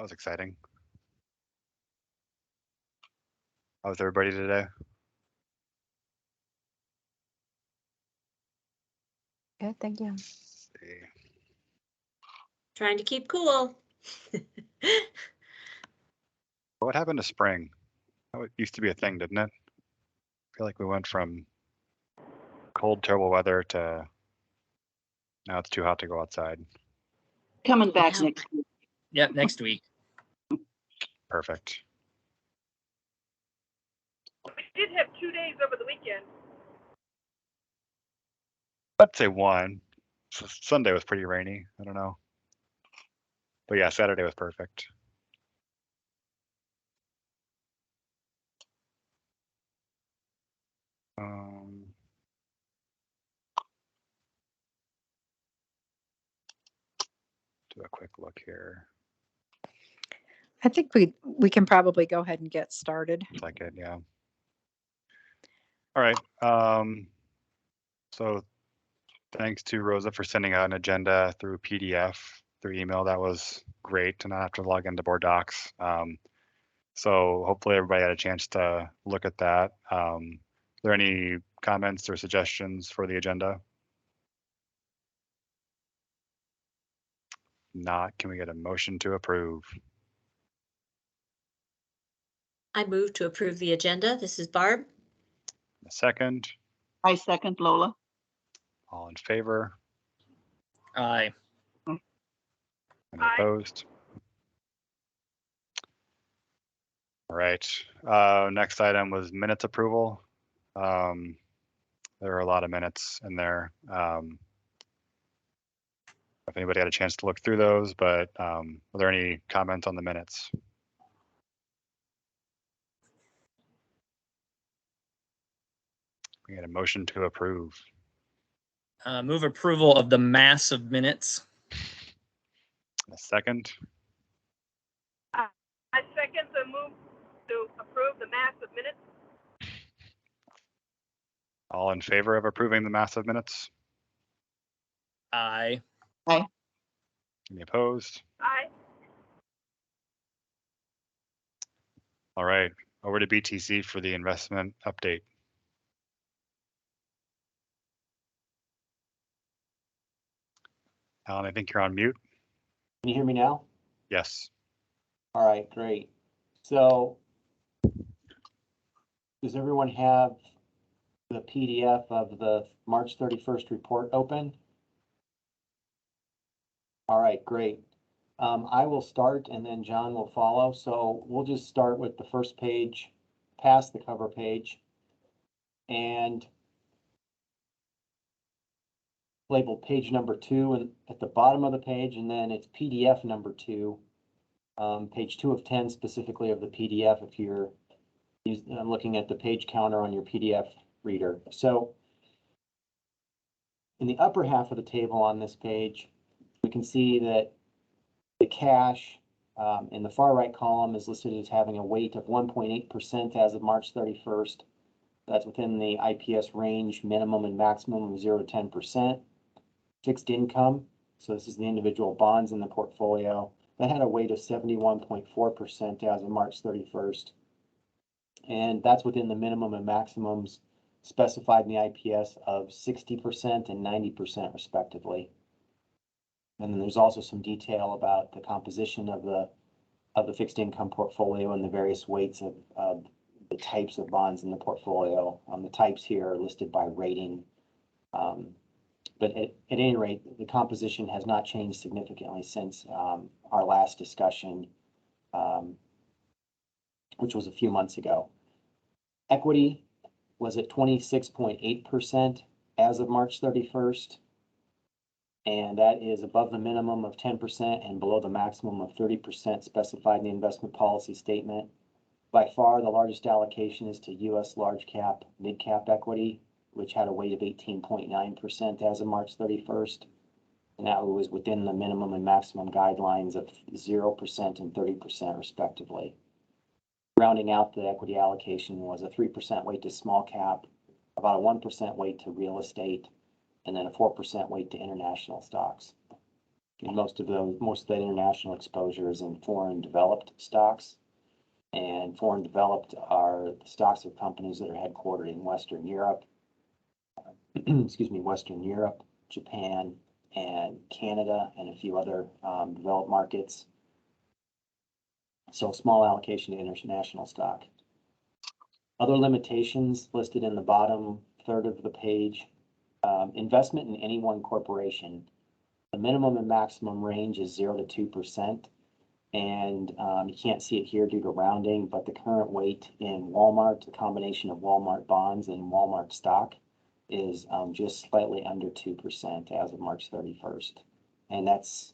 was exciting. How was everybody today? Good, thank you. Let's see. Trying to keep cool. What happened to spring? That used to be a thing, didn't it? I feel like we went from cold, terrible weather to now it's too hot to go outside. Coming back Yeah. next week. Yep, next week. Perfect. We did have 2 days over the weekend. I'd say one. Sunday was pretty rainy. I don't know. But yeah, Saturday was perfect. Do a quick look here. I think we can probably go ahead and get started. It's like it, yeah. All right. So thanks to Rosa for sending out an agenda through PDF, through email. That was great to not have to log into Board Docs. So hopefully everybody had a chance to look at that. Are there any comments or suggestions for the agenda? Not, can we get a motion to approve? I move to approve the agenda. This is Barb. A second, I second Lola. all in favor? Aye. Any Aye. opposed? All right, next item was minutes approval. There are a lot of minutes in there. If anybody had a chance to look through those, but are there any comments on the minutes? We had a motion to approve. Move approval of the mass of minutes. A second, I second the move to approve the mass of minutes. all in favor of approving the massive minutes? Aye. Any opposed? Aye. All right, over to BTC for the investment update. Alan, I think you're on mute. Can you hear me now? Yes. All right, great. So does everyone have the PDF of the March 31st report open? All right, great. I will start and then John will follow. So we'll just start with the first page, past the cover page, and label page number 2 and at the bottom of the page, and then it's PDF number 2, page 2 of 10 specifically of the PDF if you're looking at the page counter on your PDF reader. So in the upper half of the table on this page, we can see that the cash in the far right column is listed as having a weight of 1.8% as of March 31st. That's within the IPS range minimum and maximum of 0 to 10%. Fixed income, so this is the individual bonds in the portfolio, that had a weight of 71.4% as of March 31st. And that's within the minimum and maximums specified in the IPS of 60% and 90% respectively. And then there's also some detail about the composition of the fixed income portfolio and the various weights of the types of bonds in the portfolio. The types here are listed by rating. But at any rate, the composition has not changed significantly since our last discussion, which was a few months ago. Equity was at 26.8% as of March 31st. And that is above the minimum of 10% and below the maximum of 30% specified in the investment policy statement. By far, the largest allocation is to U.S. large cap, mid cap equity, which had a weight of 18.9% as of March 31st. And that was within the minimum and maximum guidelines of 0% and 30% respectively. Rounding out the equity allocation was a 3% weight to small cap, about a 1% weight to real estate, and then a 4% weight to international stocks. And most of that international exposure is in foreign developed stocks. And foreign developed are the stocks of companies that are headquartered in Western Europe, excuse me, Western Europe, Japan, and Canada, and a few other developed markets. So small allocation to international stock. Other limitations listed in the bottom third of the page. Investment in any one corporation. The minimum and maximum range is 0 to 2%. And you can't see it here due to rounding, but the current weight in Walmart, the combination of Walmart bonds and Walmart stock, is just slightly under 2% as of March 31st. And that's,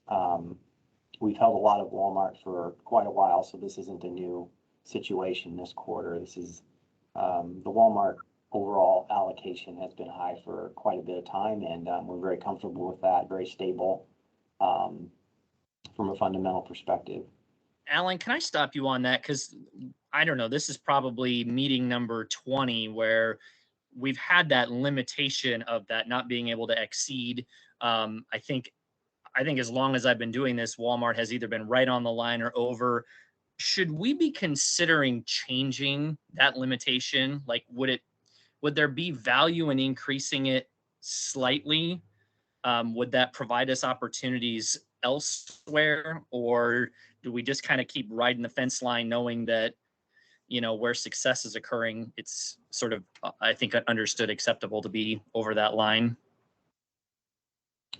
we've held a lot of Walmart for quite a while, so this isn't a new situation this quarter. This is the Walmart overall allocation has been high for quite a bit of time, and we're very comfortable with that, very stable from a fundamental perspective. Alan, can I stop you on that? Because I don't know, this is probably meeting number 20 where we've had that limitation of that not being able to exceed. I think as long as I've been doing this, Walmart has either been right on the line or over. Should we be considering changing that limitation? Like, would there be value in increasing it slightly? Would that provide us opportunities elsewhere, or do we just kind of keep riding the fence line, knowing that, you know, where success is occurring, it's sort of, I think, understood acceptable to be over that line?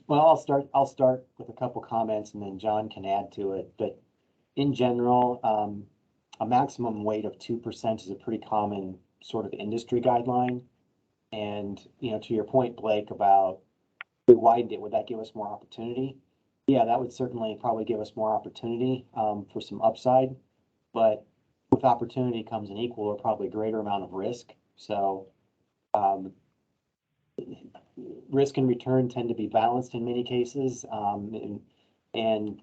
Well, I'll start with a couple comments, and then John can add to it. But in general, a maximum weight of 2% is a pretty common sort of industry guideline. And, you know, to your point, Blake, about we widened it, would that give us more opportunity? Yeah, that would certainly probably give us more opportunity for some upside. But with opportunity comes an equal or probably greater amount of risk. So risk and return tend to be balanced in many cases, and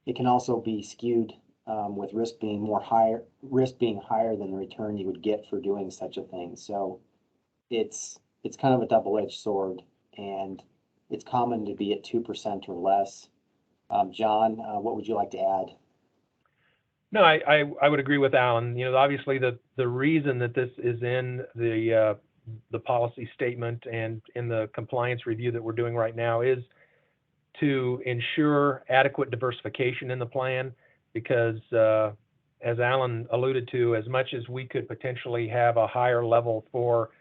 it can also be skewed with risk being higher than the return you would get for doing such a thing. So it's kind of a double-edged sword, and it's common to be at 2% or less. John, what would you like to add? No, I would agree with Alan. You know, obviously the reason that this is in the policy statement and in the compliance review that we're doing right now is to ensure adequate diversification in the plan, because as Alan alluded to, as much as we could potentially have a higher level for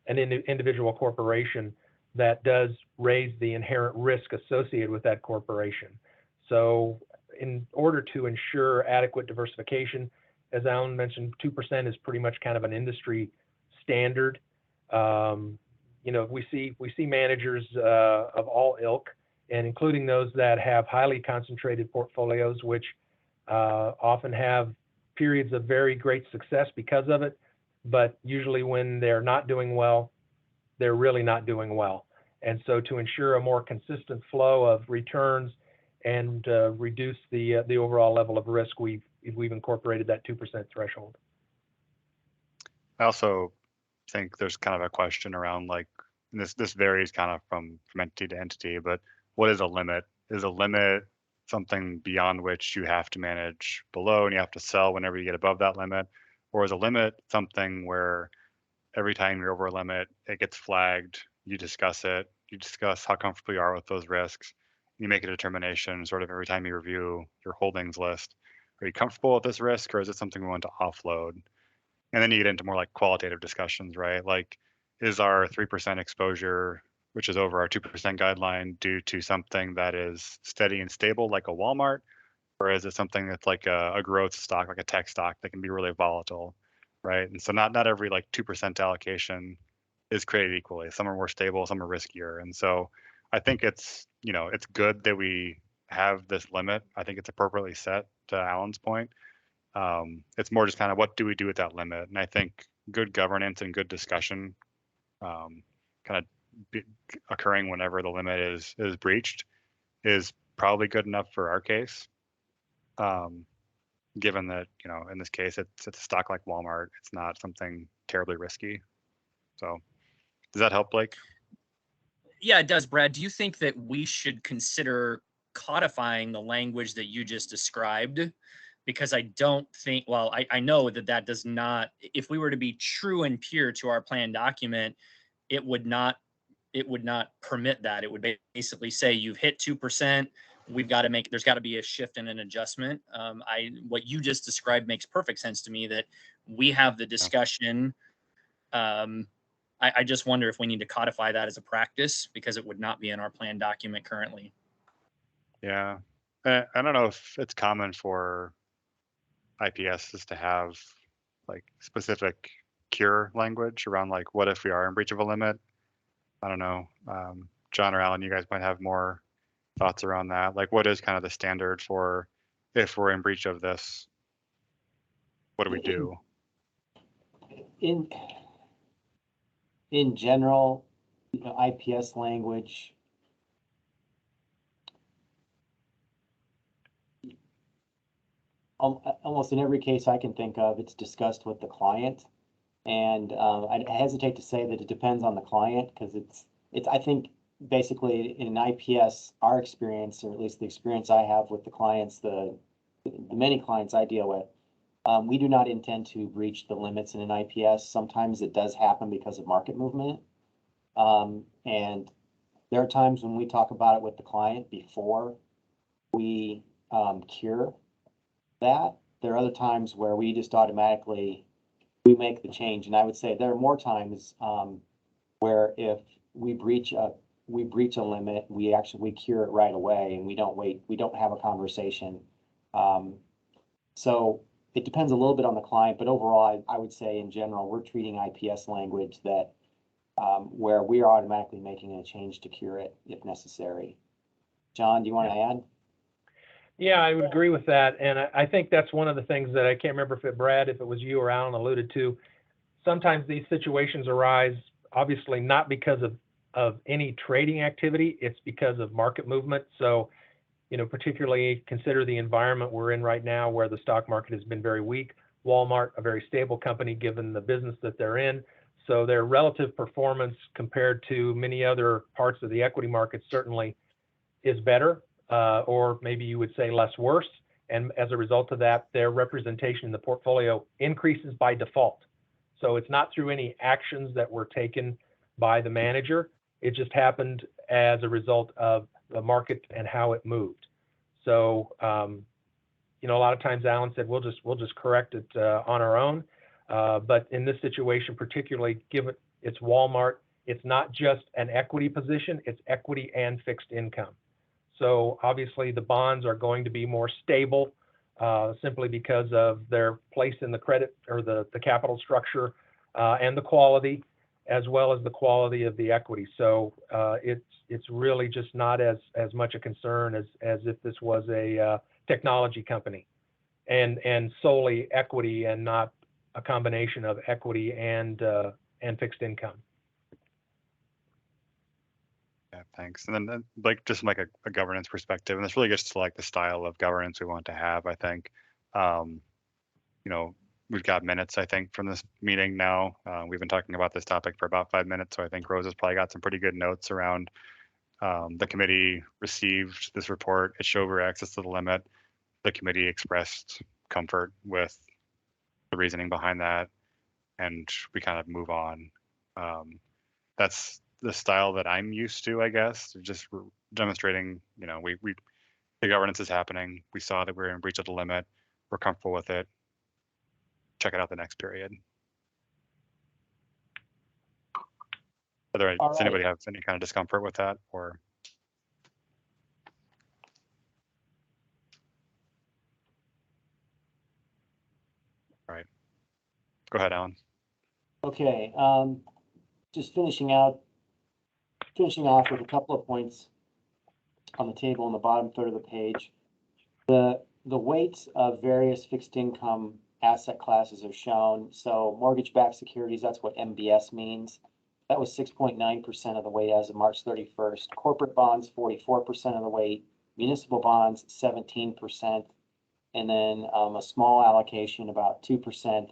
an individual corporation, that does raise the inherent risk associated with that corporation. So in order to ensure adequate diversification, as Alan mentioned, 2% is pretty much kind of an industry standard. You know, we see managers of all ilk, and including those that have highly concentrated portfolios, which often have periods of very great success because of it. But usually when they're not doing well, they're really not doing well. And so to ensure a more consistent flow of returns and reduce the overall level of risk, we've incorporated that 2% threshold. I also think there's kind of a question around, like, this varies kind of from entity to entity, but what is a limit? Is a limit something beyond which you have to manage below and you have to sell whenever you get above that limit? Or is a limit something where every time you're over a limit, it gets flagged, you discuss it, you discuss how comfortable you are with those risks, you make a determination sort of every time you review your holdings list. Are you comfortable with this risk, or is it something we want to offload? And then you get into more like qualitative discussions, right? Like, is our 3% exposure, which is over our 2% guideline, due to something that is steady and stable like a Walmart? Or is it something that's like a growth stock, like a tech stock, that can be really volatile, right? And so not every like 2% allocation is created equally. Some are more stable, some are riskier. And so I think it's, you know, it's good that we have this limit. I think it's appropriately set, to Alan's point. It's more just kind of what do we do with that limit? And I think good governance and good discussion kind of occurring whenever the limit is breached is probably good enough for our case. Given that, you know, in this case, it's a stock like Walmart, it's not something terribly risky. So does that help, Blake? Yeah, it does, Brad. Do you think that we should consider codifying the language that you just described, because I don't think, well, I know that does not, if we were to be true and pure to our plan document, it would not permit that. It would basically say you've hit 2%. There's got to be a shift and an adjustment. What you just described makes perfect sense to me, that we have the discussion. I just wonder if we need to codify that as a practice, because it would not be in our plan document currently. Yeah. I don't know if it's common for IPSs to have like specific cure language around like, what if we are in breach of a limit? I don't know. John or Alan, you guys might have more thoughts around that. Like, what is kind of the standard for if we're in breach of this? What do we do? In general, IPS language, almost in every case I can think of, it's discussed with the client. And I hesitate to say that it depends on the client, because I think basically in an IPS, our experience, or at least the experience I have with the clients, the many clients I deal with, we do not intend to breach the limits in an IPS. Sometimes it does happen because of market movement. And there are times when we talk about it with the client before we cure that. There are other times where we just automatically make the change. And I would say there are more times where if we breach a limit, we cure it right away, and we don't wait, we don't have a conversation. So it depends a little bit on the client, but overall, I would say in general, we're treating IPS language that where we are automatically making a change to cure it if necessary. John, do you want to add? Yeah, I would agree with that. And I think that's one of the things that I can't remember if it was you or Alan alluded to. Sometimes these situations arise, obviously not because of any trading activity, it's because of market movement. So, particularly consider the environment we're in right now, where the stock market has been very weak. Walmart, a very stable company given the business that they're in. So their relative performance compared to many other parts of the equity market certainly is better. Or maybe you would say less worse. And as a result of that, their representation in the portfolio increases by default. So it's not through any actions that were taken by the manager. It just happened as a result of the market and how it moved. So, a lot of times Alan said, we'll just correct it on our own. But in this situation, particularly given it's Walmart, it's not just an equity position, it's equity and fixed income. So obviously the bonds are going to be more stable simply because of their place in the credit or the capital structure and the quality, as well as the quality of the equity. So it's really just not as much a concern as if this was a technology company and solely equity and not a combination of equity and fixed income. Yeah, thanks. And then like just from like a governance perspective, and this really gets to like the style of governance we want to have, I think. We've got minutes, I think, from this meeting now. We've been talking about this topic for about 5 minutes, so I think Rose has probably got some pretty good notes around the committee received this report. It showed we're access to the limit. The committee expressed comfort with the reasoning behind that, and we kind of move on. That's the style that I'm used to, I guess, just demonstrating, the governance is happening. We saw that we're in breach of the limit. We're comfortable with it. Check it out the next period. Does anybody have any kind of discomfort with that, or? All right. Go ahead, Alan. Okay. Just finishing off with a couple of points on the table in the bottom third of the page. The weights of various fixed income asset classes are shown. So mortgage-backed securities, that's what MBS means. That was 6.9% of the weight as of March 31st. Corporate bonds, 44% of the weight. Municipal bonds, 17%. And then a small allocation, about 2%,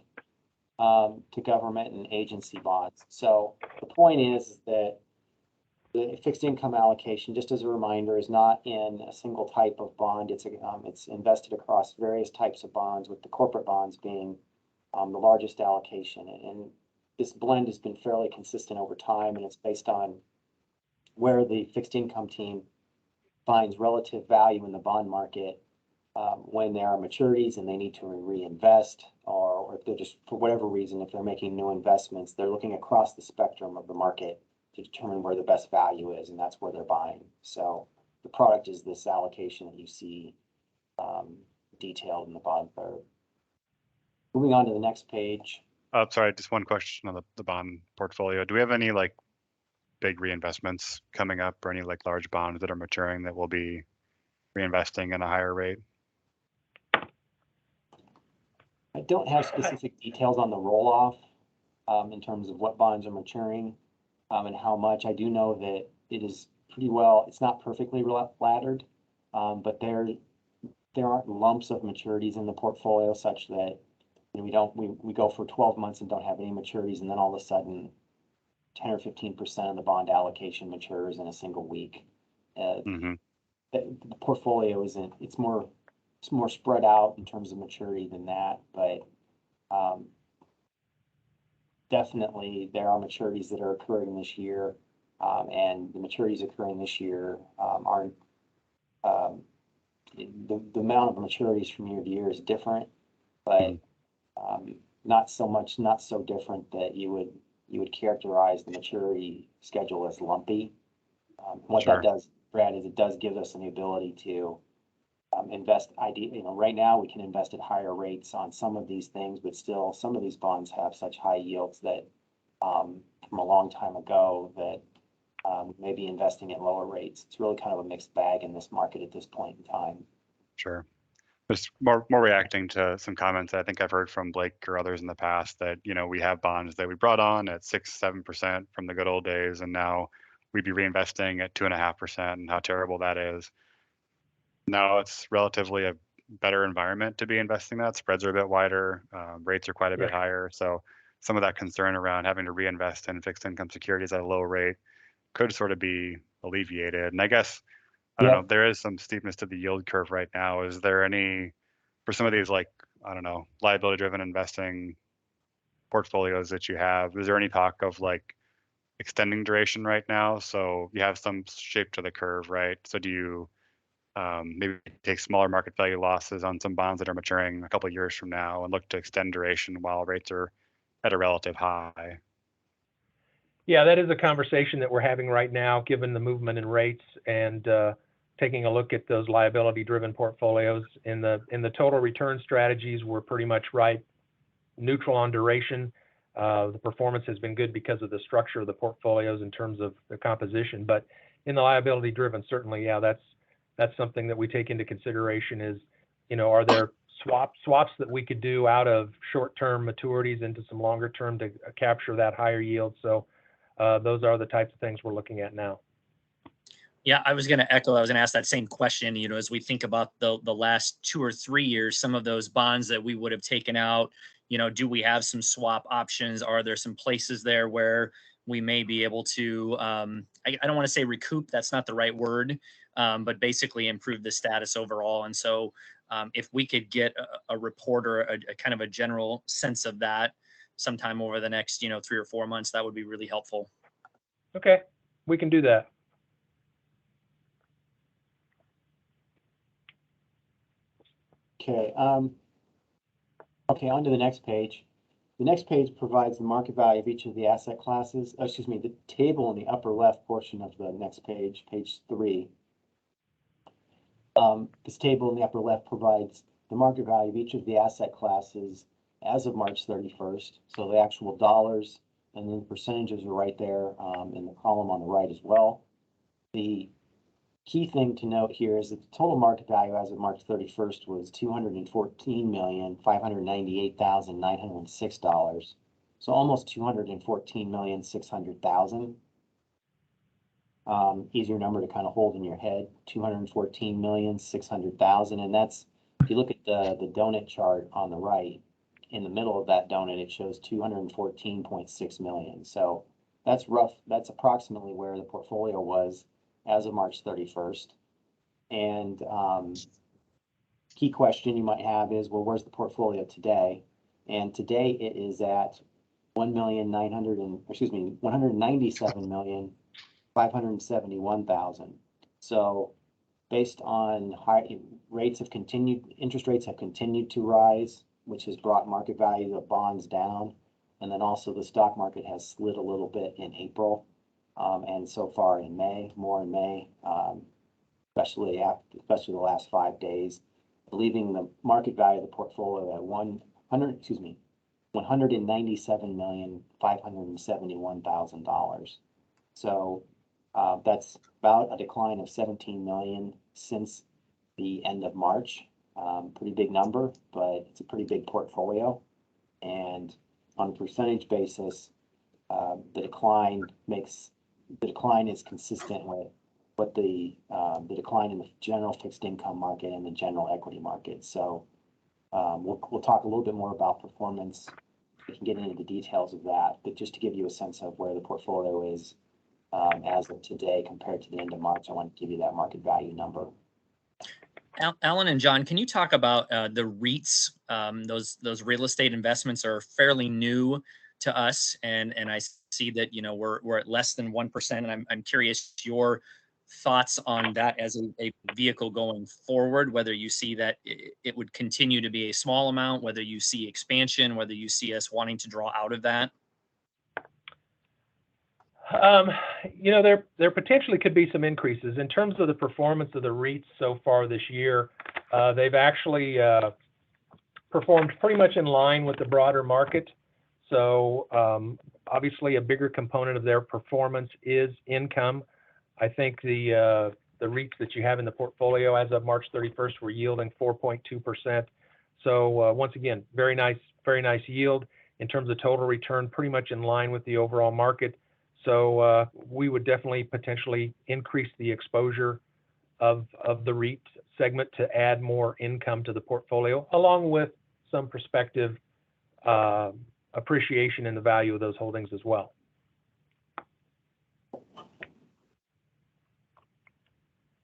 to government and agency bonds. So the point is that The fixed income allocation, just as a reminder, is not in a single type of bond. It's invested across various types of bonds, with the corporate bonds being the largest allocation. And this blend has been fairly consistent over time, and it's based on where the fixed income team finds relative value in the bond market when there are maturities and they need to reinvest, or if they're just, for whatever reason, if they're making new investments, they're looking across the spectrum of the market to determine where the best value is, and that's where they're buying. So the product is this allocation that you see detailed in the bottom third. Moving on to the next page. Sorry, just one question on the bond portfolio. Do we have any like big reinvestments coming up, or any like large bonds that are maturing that will be reinvesting at a higher rate? I don't have specific details on the roll-off in terms of what bonds are maturing and how much. I do know that it is pretty well, it's not perfectly laddered, but there aren't lumps of maturities in the portfolio such that, you know, we go for 12 months and don't have any maturities, and then all of a sudden 10 or 15% of the bond allocation matures in a single week. The portfolio isn't, it's more spread out in terms of maturity than that, but definitely there are maturities that are occurring this year, and the maturities occurring this year aren't, the amount of maturities from year to year is different, but not so different that you would characterize the maturity schedule as lumpy. What that does, Brad, is it does give us an ability to invest. Right now we can invest at higher rates on some of these things, but still some of these bonds have such high yields that from a long time ago that maybe investing at lower rates. It's really kind of a mixed bag in this market at this point in time. Sure. Just more reacting to some comments I think I've heard from Blake or others in the past that, you know, we have bonds that we brought on at 6-7% from the good old days, and now we'd be reinvesting at 2.5%, and how terrible that is. Now it's relatively a better environment to be investing that. Spreads are a bit wider, rates are quite a bit higher. So some of that concern around having to reinvest in fixed income securities at a low rate could sort of be alleviated. And I guess, I don't know, there is some steepness to the yield curve right now. Is there any, for some of these, like, I don't know, liability driven investing portfolios that you have, is there any talk of like extending duration right now? So you have some shape to the curve, right? So do you maybe take smaller market value losses on some bonds that are maturing a couple of years from now and look to extend duration while rates are at a relative high? Yeah, that is a conversation that we're having right now, given the movement in rates, and taking a look at those liability-driven portfolios. In the total return strategies, we're pretty much right neutral on duration. The performance has been good because of the structure of the portfolios in terms of the composition. But in the liability-driven, certainly, yeah, that's something that we take into consideration. Is, you know, are there swaps that we could do out of short-term maturities into some longer term to capture that higher yield? So those are the types of things we're looking at now. Yeah, I was going to echo. I was going to ask that same question. You know, as we think about the last 2 or 3 years, some of those bonds that we would have taken out, you know, do we have some swap options? Are there some places there where we may be able to, I don't want to say recoup, that's not the right word, but basically improve the status overall. And so if we could get a report or a kind of a general sense of that sometime over the next, 3 or 4 months, that would be really helpful. Okay, we can do that. Okay, on to the next page. The next page provides the market value of each of the asset classes. Excuse me, the table in the upper left portion of the next page, page 3. This table in the upper left provides the market value of each of the asset classes as of March 31st. So the actual dollars, and then the percentages are right there in the column on the right as well. The key thing to note here is that the total market value as of March 31st was $214,598,906. So almost $214,600,000. Easier number to kind of hold in your head, $214,600,000. And that's, if you look at the donut chart on the right, in the middle of that donut, it shows $214.6 million. So that's rough. That's approximately where the portfolio was as of March 31st. And key question you might have is, well, where's the portfolio today? And today it is at 197,571,000. So based on high rates have continued, interest rates have continued to rise, which has brought market value of bonds down. And then also the stock market has slid a little bit in April, and so far in May, more in May, especially the last 5 days, leaving the market value of the portfolio at $197,571,000. So that's about a decline of 17 million since the end of March. Pretty big number, but it's a pretty big portfolio. And on a percentage basis, the decline is consistent with what the decline in the general fixed income market and the general equity market. So we'll talk a little bit more about performance. We can get into the details of that, but just to give you a sense of where the portfolio is as of today compared to the end of March, I want to give you that market value number. Alan and John, can you talk about the REITs? Those real estate investments are fairly new to us, and I see that we're at less than 1%, and I'm curious your thoughts on that as a vehicle going forward. Whether you see that it would continue to be a small amount, whether you see expansion, whether you see us wanting to draw out of that. There potentially could be some increases in terms of the performance of the REITs so far this year. They've actually performed pretty much in line with the broader market. So obviously a bigger component of their performance is income. I think the REITs that you have in the portfolio as of March 31st were yielding 4.2%. So once again, very nice yield in terms of total return, pretty much in line with the overall market. So we would definitely potentially increase the exposure of the REIT segment to add more income to the portfolio, along with some prospective appreciation in the value of those holdings as well.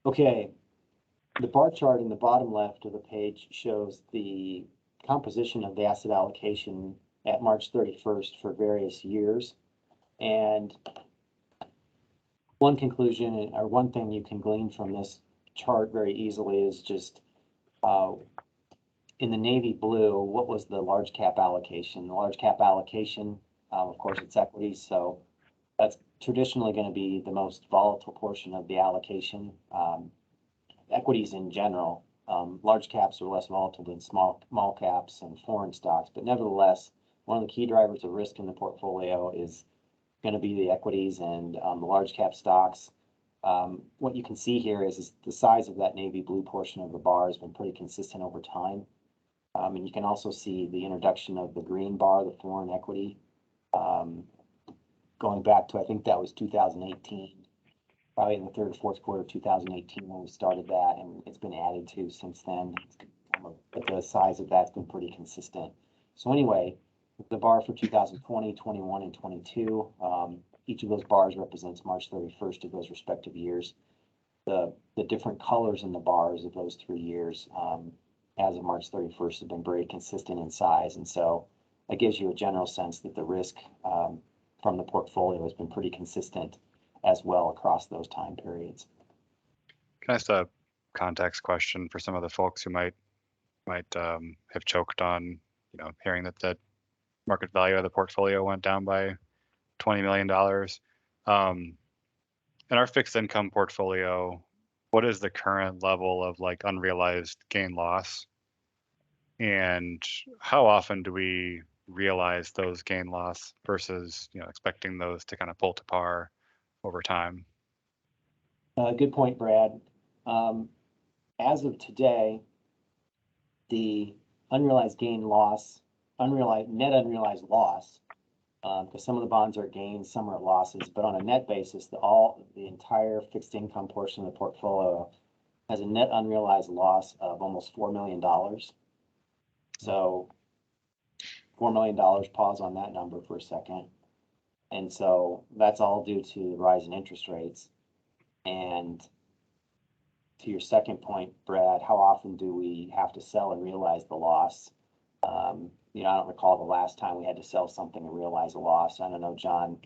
Okay, the bar chart in the bottom left of the page shows the composition of the asset allocation at March 31st for various years. And one conclusion, or one thing you can glean from this chart very easily, is just in the navy blue, what was the large cap allocation? The large cap allocation, of course, it's equities, so that's traditionally going to be the most volatile portion of the allocation. Equities in general, large caps are less volatile than small caps and foreign stocks, but nevertheless, one of the key drivers of risk in the portfolio is going to be the equities and the large cap stocks. What you can see here is the size of that navy blue portion of the bar has been pretty consistent over time. And you can also see the introduction of the green bar, the foreign equity, going back to, I think that was 2018, probably in the third or fourth quarter of 2018 when we started that, and it's been added to since then. But the size of that's been pretty consistent. So anyway, the bar for 2020, 21, and 22, each of those bars represents March 31st of those respective years. The different colors in the bars of those 3 years as of March 31st have been very consistent in size. And so that gives you a general sense that the risk from the portfolio has been pretty consistent as well across those time periods. Can I ask a context question for some of the folks who might have choked on, hearing that the market value of the portfolio went down by $20 million. In our fixed income portfolio, what is the current level of unrealized gain loss? And how often do we realize those gain loss versus expecting those to kind of pull to par over time? Good point, Brad. As of today, the unrealized gain loss, net unrealized loss, because some of the bonds are gains, some are losses, but on a net basis, the entire fixed income portion of the portfolio has a net unrealized loss of almost $4 million. So $4 million, pause on that number for a second. And so that's all due to the rise in interest rates. And to your second point, Brad, how often do we have to sell and realize the loss? You know, I don't recall the last time we had to sell something and realize a loss. I don't know, John,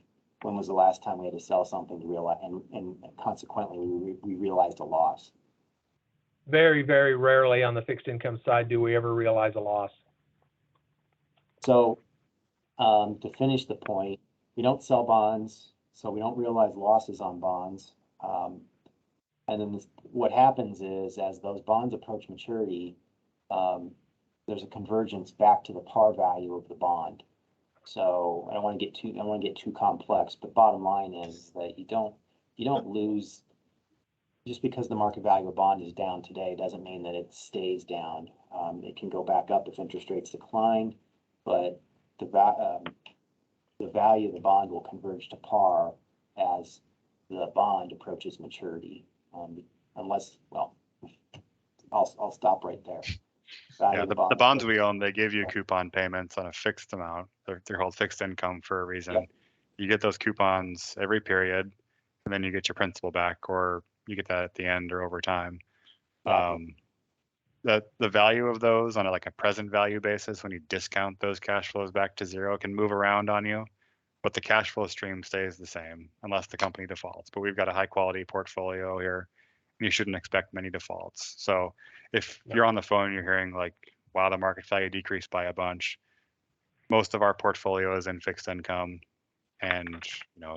when was the last time we had to sell something to realize, and consequently we realized a loss? Very, very rarely on the fixed income side do we ever realize a loss. So to finish the point, we don't sell bonds, so we don't realize losses on bonds. And then what happens is, as those bonds approach maturity, there's a convergence back to the par value of the bond. So I don't want to get too complex, but bottom line is that you don't lose just because the market value of a bond is down today doesn't mean that it stays down. It can go back up if interest rates decline, but the value of the bond will converge to par as the bond approaches maturity. Unless, well, I'll stop right there. Yeah, the bonds we own, they give you coupon payments on a fixed amount. They're called fixed income for a reason. Yep. You get those coupons every period, and then you get your principal back, or you get that at the end or over time. Exactly. The value of those on like a present value basis, when you discount those cash flows back to zero, can move around on you, but the cash flow stream stays the same unless the company defaults. But we've got a high quality portfolio here. You shouldn't expect many defaults. So if you're on the phone and you're hearing like, wow, the market value decreased by a bunch, most of our portfolio is in fixed income, and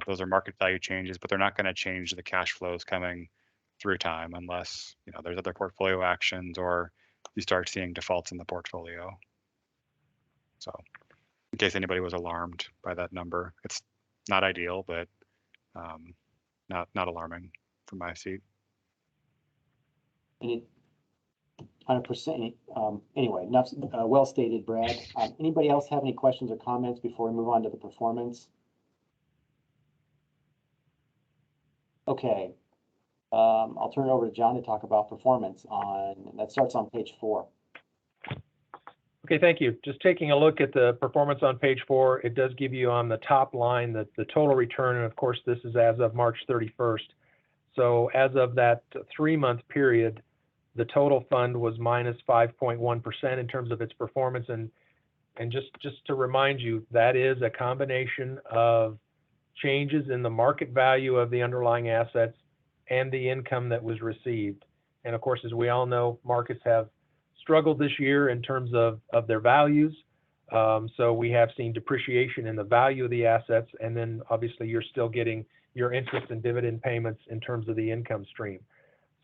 those are market value changes, but they're not going to change the cash flows coming through time unless there's other portfolio actions or you start seeing defaults in the portfolio. So in case anybody was alarmed by that number, it's not ideal, but not alarming from my seat. And 100%. Anyway, enough. Well stated, Brad. Anybody else have any questions or comments before we move on to the performance? Okay. I'll turn it over to John to talk about performance that starts on page 4. Okay, thank you. Just taking a look at the performance on page 4, it does give you on the top line the total return, and of course this is as of March 31st. So as of that 3-month period, the total fund was minus 5.1% in terms of its performance, and just to remind you, that is a combination of changes in the market value of the underlying assets and the income that was received. And of course, as we all know, markets have struggled this year in terms of their values. So we have seen depreciation in the value of the assets, and then obviously you're still getting your interest and dividend payments in terms of the income stream.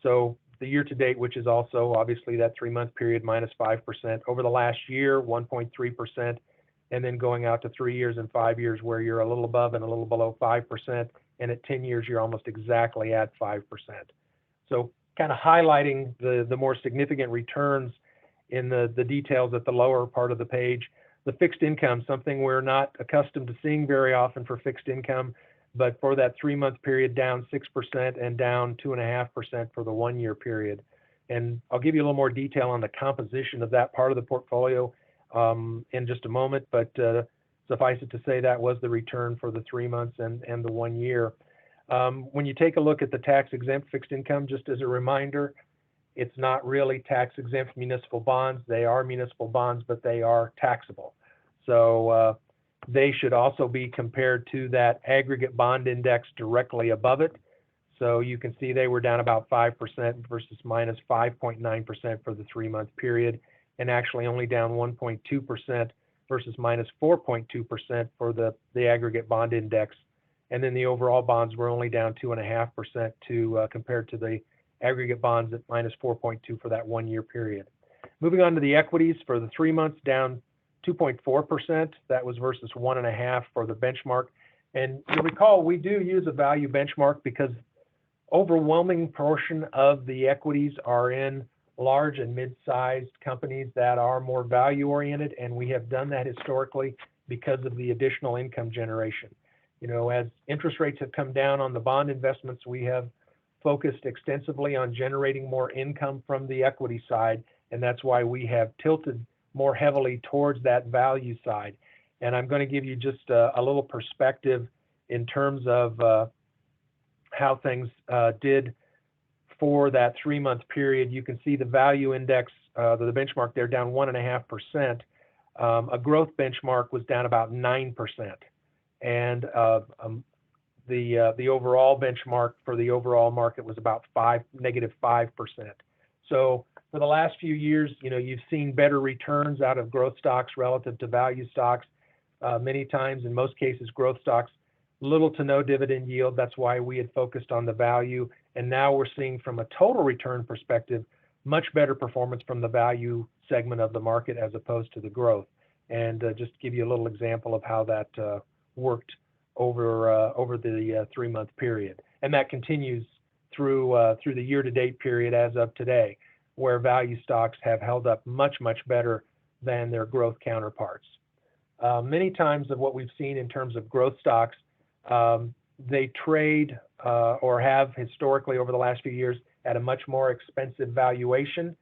So the year to date, which is also obviously that 3-month period, minus 5%. Over the last year, 1.3%, and then going out to 3 years and 5 years where you're a little above and a little below 5%, and at 10 years, you're almost exactly at 5%. So kind of highlighting the more significant returns in the details at the lower part of the page. The fixed income, something we're not accustomed to seeing very often for fixed income, but for that 3-month period, down 6% and down 2.5% for the 1-year period. And I'll give you a little more detail on the composition of that part of the portfolio in just a moment, but suffice it to say that was the return for the 3 months and the 1 year. When you take a look at the tax-exempt fixed income, just as a reminder, it's not really tax-exempt municipal bonds. They are municipal bonds, but they are taxable. So they should also be compared to that aggregate bond index directly above it. So you can see they were down about 5% versus minus 5.9% for the 3-month period, and actually only down 1.2% versus minus 4.2% for the aggregate bond index. And then the overall bonds were only down 2.5% to compared to the aggregate bonds at minus 4.2 for that 1-year period. Moving on to the equities for the 3 months, down 2.4%. That was versus 1.5 for the benchmark. And you recall, we do use a value benchmark because overwhelming portion of the equities are in large and mid-sized companies that are more value oriented, and we have done that historically because of the additional income generation. As interest rates have come down on the bond investments, we have focused extensively on generating more income from the equity side, and that's why we have tilted more heavily towards that value side. And I'm going to give you just a little perspective in terms of how things did for that 3-month period. You can see the value index, the benchmark there, down 1.5%. A growth benchmark was down about 9%, and the overall benchmark for the overall market was about -5%. So for the last few years, you've seen better returns out of growth stocks relative to value stocks. Many times, in most cases, growth stocks, little to no dividend yield. That's why we had focused on the value. And now we're seeing, from a total return perspective, much better performance from the value segment of the market as opposed to the growth. And just to give you a little example of how that worked over the 3-month period. And that continues through the year-to-date period as of today, where value stocks have held up much, much better than their growth counterparts. Many times of what we've seen in terms of growth stocks, they trade or have historically over the last few years at a much more expensive valuation.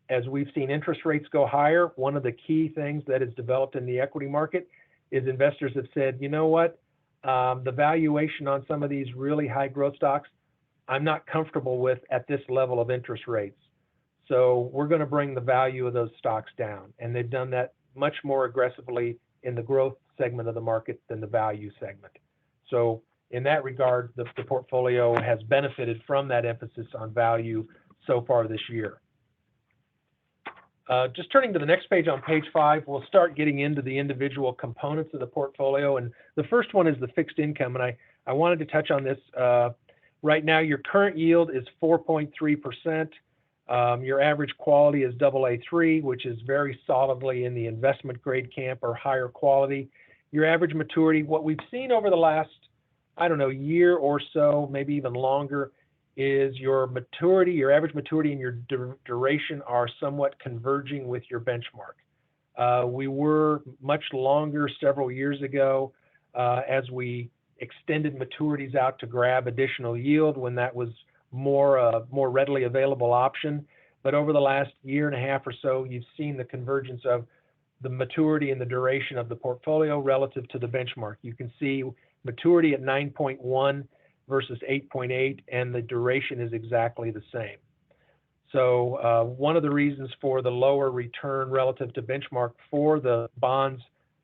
As we've seen interest rates go higher, one of the key things that has developed in the equity market is investors have said, you know what, the valuation on some of these really high growth stocks, I'm not comfortable with at this level of interest rates. So we're going to bring the value of those stocks down. And they've done that much more aggressively in the growth segment of the market than the value segment. So in that regard, the portfolio has benefited from that emphasis on value so far this year. Just turning to the next page, on page 5, we'll start getting into the individual components of the portfolio. And the first one is the fixed income. And I wanted to touch on this. Right now, your current yield is 4.3%. Your average quality is AA3, which is very solidly in the investment grade camp or higher quality. Your average maturity, what we've seen over the last, year or so, maybe even longer, is your maturity, your average maturity and your duration are somewhat converging with your benchmark. We were much longer several years ago as we extended maturities out to grab additional yield when that was more readily available option. But over the last year and a half or so, you've seen the convergence of the maturity and the duration of the portfolio relative to the benchmark. You can see maturity at 9.1 versus 8.8, and the duration is exactly the same. So one of the reasons for the lower return relative to benchmark for the bonds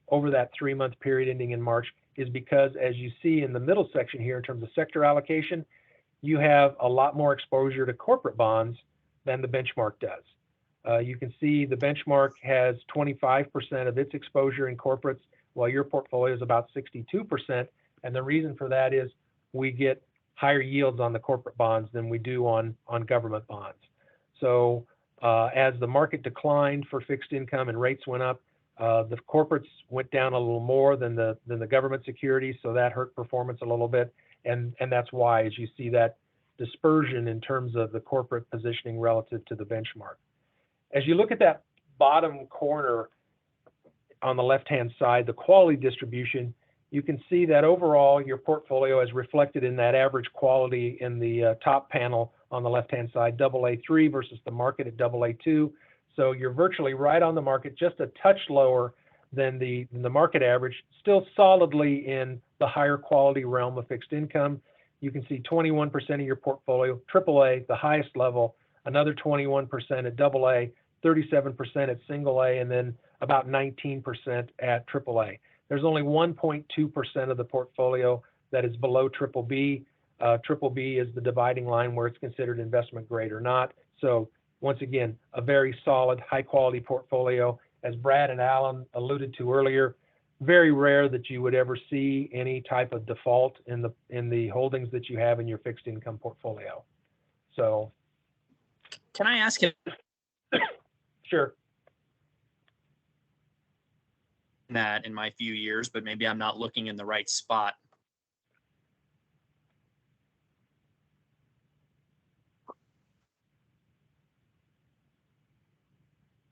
over that 3-month period ending in March is because, as you see in the middle section here in terms of sector allocation, you have a lot more exposure to corporate bonds than the benchmark does. You can see the benchmark has 25% of its exposure in corporates, while your portfolio is about 62%. And the reason for that is we get higher yields on the corporate bonds than we do on government bonds. So as the market declined for fixed income and rates went up, the corporates went down a little more than the government securities, so that hurt performance a little bit. And that's why, as you see that dispersion in terms of the corporate positioning relative to the benchmark. As you look at that bottom corner on the left-hand side, the quality distribution, you can see that overall your portfolio is reflected in that average quality in the top panel on the left-hand side, AA3 versus the market at AA2. So you're virtually right on the market, just a touch lower than the market average, still solidly in the higher quality realm of fixed income. You can see 21% of your portfolio, AAA, the highest level, another 21% at AA, 37% at single A, and then about 19% at AAA. There's only 1.2% of the portfolio that is below BBB. BBB is the dividing line where it's considered investment grade or not. So once again, a very solid, high quality portfolio. As Brad and Alan alluded to earlier, very rare that you would ever see any type of default in the holdings that you have in your fixed income portfolio. So, can I ask you? Sure. That in my few years, but maybe I'm not looking in the right spot.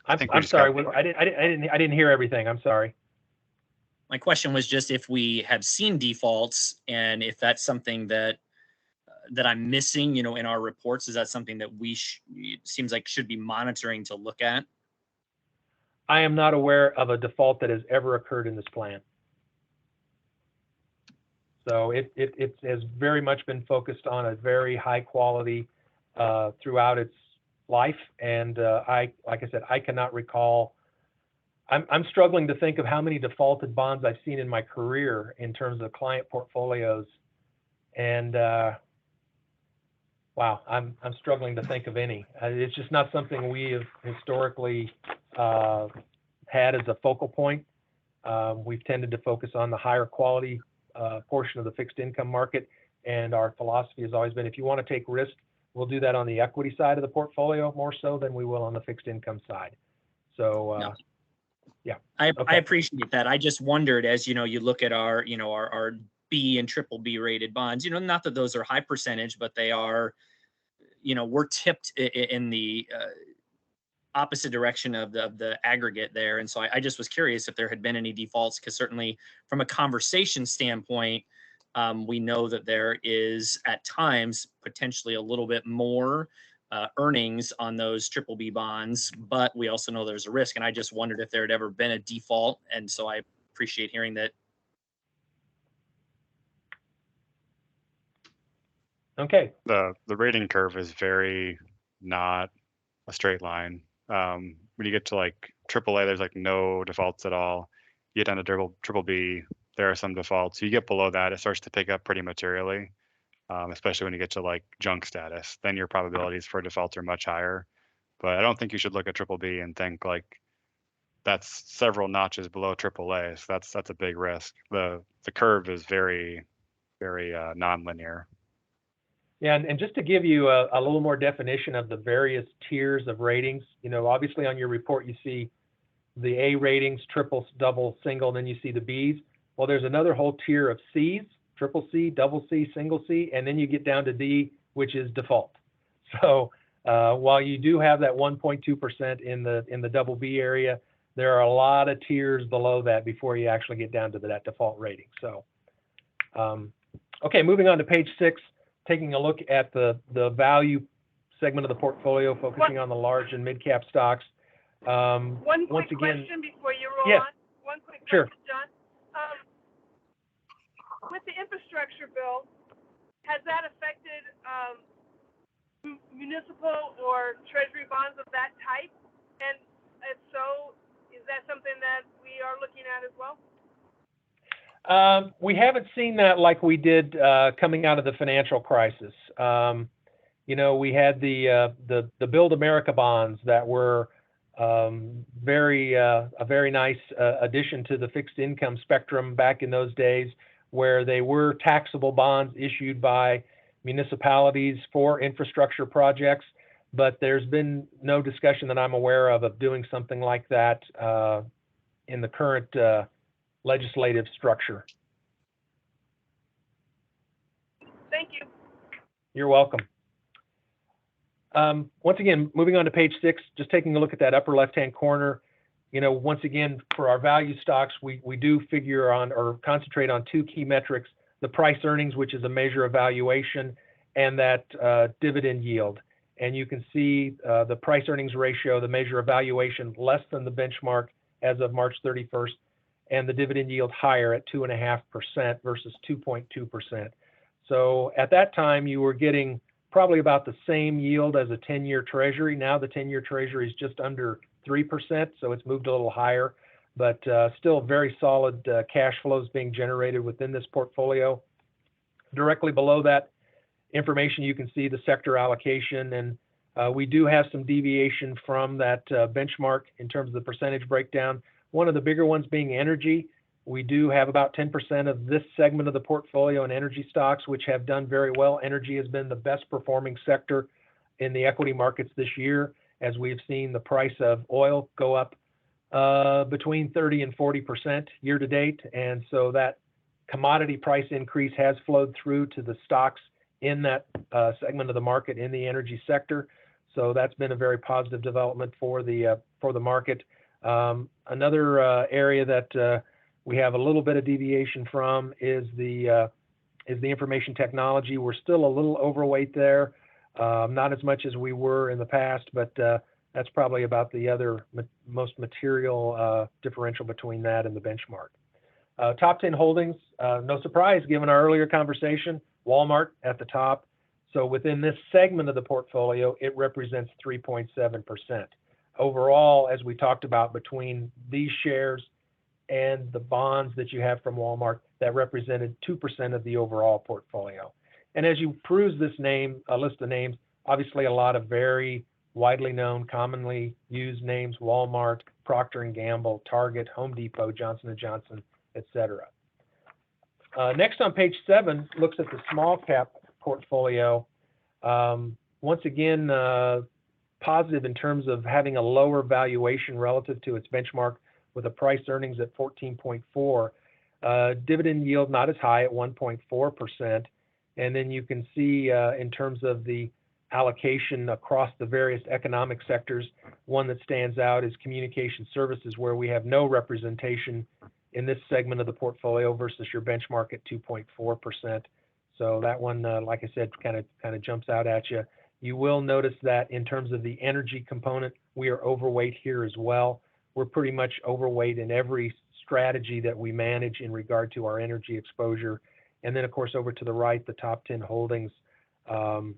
I'm sorry. I didn't hear everything. I'm sorry. My question was just if we have seen defaults and if that's something that I'm missing, in our reports. Is that something that it seems like should be monitoring to look at? I am not aware of a default that has ever occurred in this plan. So it has very much been focused on a very high quality throughout its life. And like I said, I cannot recall. I'm struggling to think of how many defaulted bonds I've seen in my career in terms of client portfolios. And wow, I'm struggling to think of any. It's just not something we have historically had as a focal point. We've tended to focus on the higher quality portion of the fixed income market. And our philosophy has always been, if you want to take risk, we'll do that on the equity side of the portfolio more so than we will on the fixed income side. So, No. yeah. I Okay. appreciate that. I just wondered, as you know, you look at our, our B and triple B rated bonds, not that those are high percentage, but they are, we're tipped in the opposite direction of the aggregate there. And so I just was curious if there had been any defaults, because certainly from a conversation standpoint, we know that there is at times potentially a little bit more earnings on those triple B bonds, but we also know there's a risk. And I just wondered if there had ever been a default. And so I appreciate hearing that. Okay. The rating curve is very not a straight line. When you get to like AAA, there's like no defaults at all. You get down to triple B, there are some defaults. You get below that, it starts to pick up pretty materially, especially when you get to like junk status. Then your probabilities for defaults are much higher. But I don't think you should look at triple B and think like that's several notches below AAA. So that's a big risk. The curve is very, very non-linear. Yeah, and just to give you a little more definition of the various tiers of ratings, obviously on your report you see the A ratings, triple, double, single, then you see the Bs. Well, there's another whole tier of Cs, triple C, double C, single C, and then you get down to D, which is default. So while you do have that 1.2% in the double B area, there are a lot of tiers below that before you actually get down to that default rating. So, okay, moving on to page 6. Taking a look at the value segment of the portfolio, focusing on the large and mid-cap stocks. One once quick again, question before you roll yes. on. One quick Sure. question, John. With the infrastructure bill, has that affected municipal or treasury bonds of that type? And if so, is that something that we are looking at as well? We haven't seen that like we did coming out of the financial crisis. We had the Build America bonds that were a very nice addition to the fixed income spectrum back in those days, where they were taxable bonds issued by municipalities for infrastructure projects. But there's been no discussion that I'm aware of doing something like that in the current legislative structure. Thank you. You're welcome. Once again, moving on to page 6, just taking a look at that upper left-hand corner. Once again, for our value stocks, we do figure on or concentrate on 2 key metrics: the price earnings, which is a measure of valuation, and that dividend yield. And you can see the price earnings ratio, the measure of valuation, less than the benchmark as of March 31st. And the dividend yield higher at 2.5% versus 2.2%. So at that time, you were getting probably about the same yield as a 10-year Treasury. Now the 10-year Treasury is just under 3%, so it's moved a little higher, but still very solid cash flows being generated within this portfolio. Directly below that information, you can see the sector allocation, and we do have some deviation from that benchmark in terms of the percentage breakdown. One of the bigger ones being energy. We do have about 10% of this segment of the portfolio in energy stocks, which have done very well. Energy has been the best performing sector in the equity markets this year, as we've seen the price of oil go up between 30 and 40% year to date. And so that commodity price increase has flowed through to the stocks in that segment of the market in the energy sector. So that's been a very positive development for the market. Another area that we have a little bit of deviation from is the information technology. We're still a little overweight there, not as much as we were in the past, but that's probably about the other most material differential between that and the benchmark. Top 10 holdings, no surprise given our earlier conversation, Walmart at the top. So within this segment of the portfolio, it represents 3.7%. Overall, as we talked about, between these shares and the bonds that you have from Walmart, that represented 2% of the overall portfolio. And as you peruse this list of names, obviously a lot of very widely known, commonly used names: Walmart, Procter & Gamble, Target, Home Depot, Johnson & Johnson, etc. Next on page 7 looks at the small cap portfolio. Once again, positive in terms of having a lower valuation relative to its benchmark with a price earnings at 14.4. Dividend yield not as high at 1.4%. And then you can see in terms of the allocation across the various economic sectors, one that stands out is communication services, where we have no representation in this segment of the portfolio versus your benchmark at 2.4%. So that one, like I said, kind of jumps out at you. You will notice that in terms of the energy component, we are overweight here as well. We're pretty much overweight in every strategy that we manage in regard to our energy exposure. And then, of course, over to the right, the top 10 holdings. Obviously,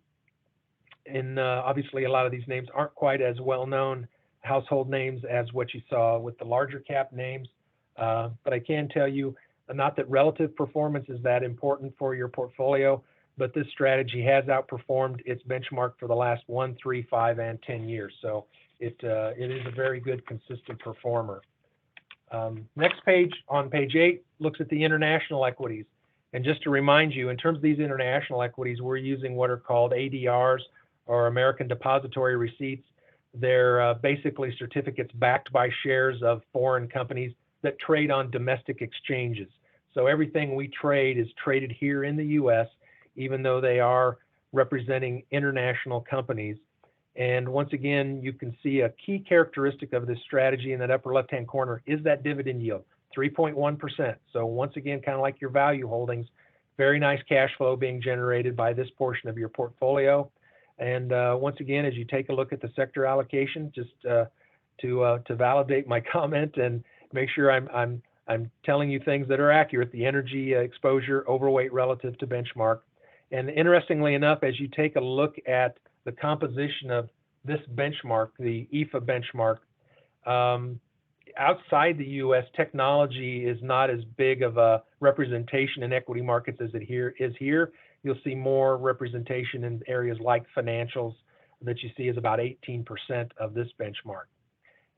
a lot of these names aren't quite as well-known household names as what you saw with the larger cap names. But I can tell you, not that relative performance is that important for your portfolio, but this strategy has outperformed its benchmark for the last 1, 3, 5, and 10 years. So it is a very good, consistent performer. Next page, on page 8, looks at the international equities. And just to remind you, in terms of these international equities, we're using what are called ADRs, or American Depository Receipts. They're basically certificates backed by shares of foreign companies that trade on domestic exchanges. So everything we trade is traded here in the U.S., even though they are representing international companies. And once again, you can see a key characteristic of this strategy in that upper left-hand corner is that dividend yield, 3.1%. So once again, kind of like your value holdings, very nice cash flow being generated by this portion of your portfolio. And once again, as you take a look at the sector allocation, just to validate my comment and make sure I'm telling you things that are accurate, the energy exposure overweight relative to benchmark. And interestingly enough, as you take a look at the composition of this benchmark, the EFA benchmark, outside the U.S., technology is not as big of a representation in equity markets as it is here. You'll see more representation in areas like financials that you see is about 18% of this benchmark.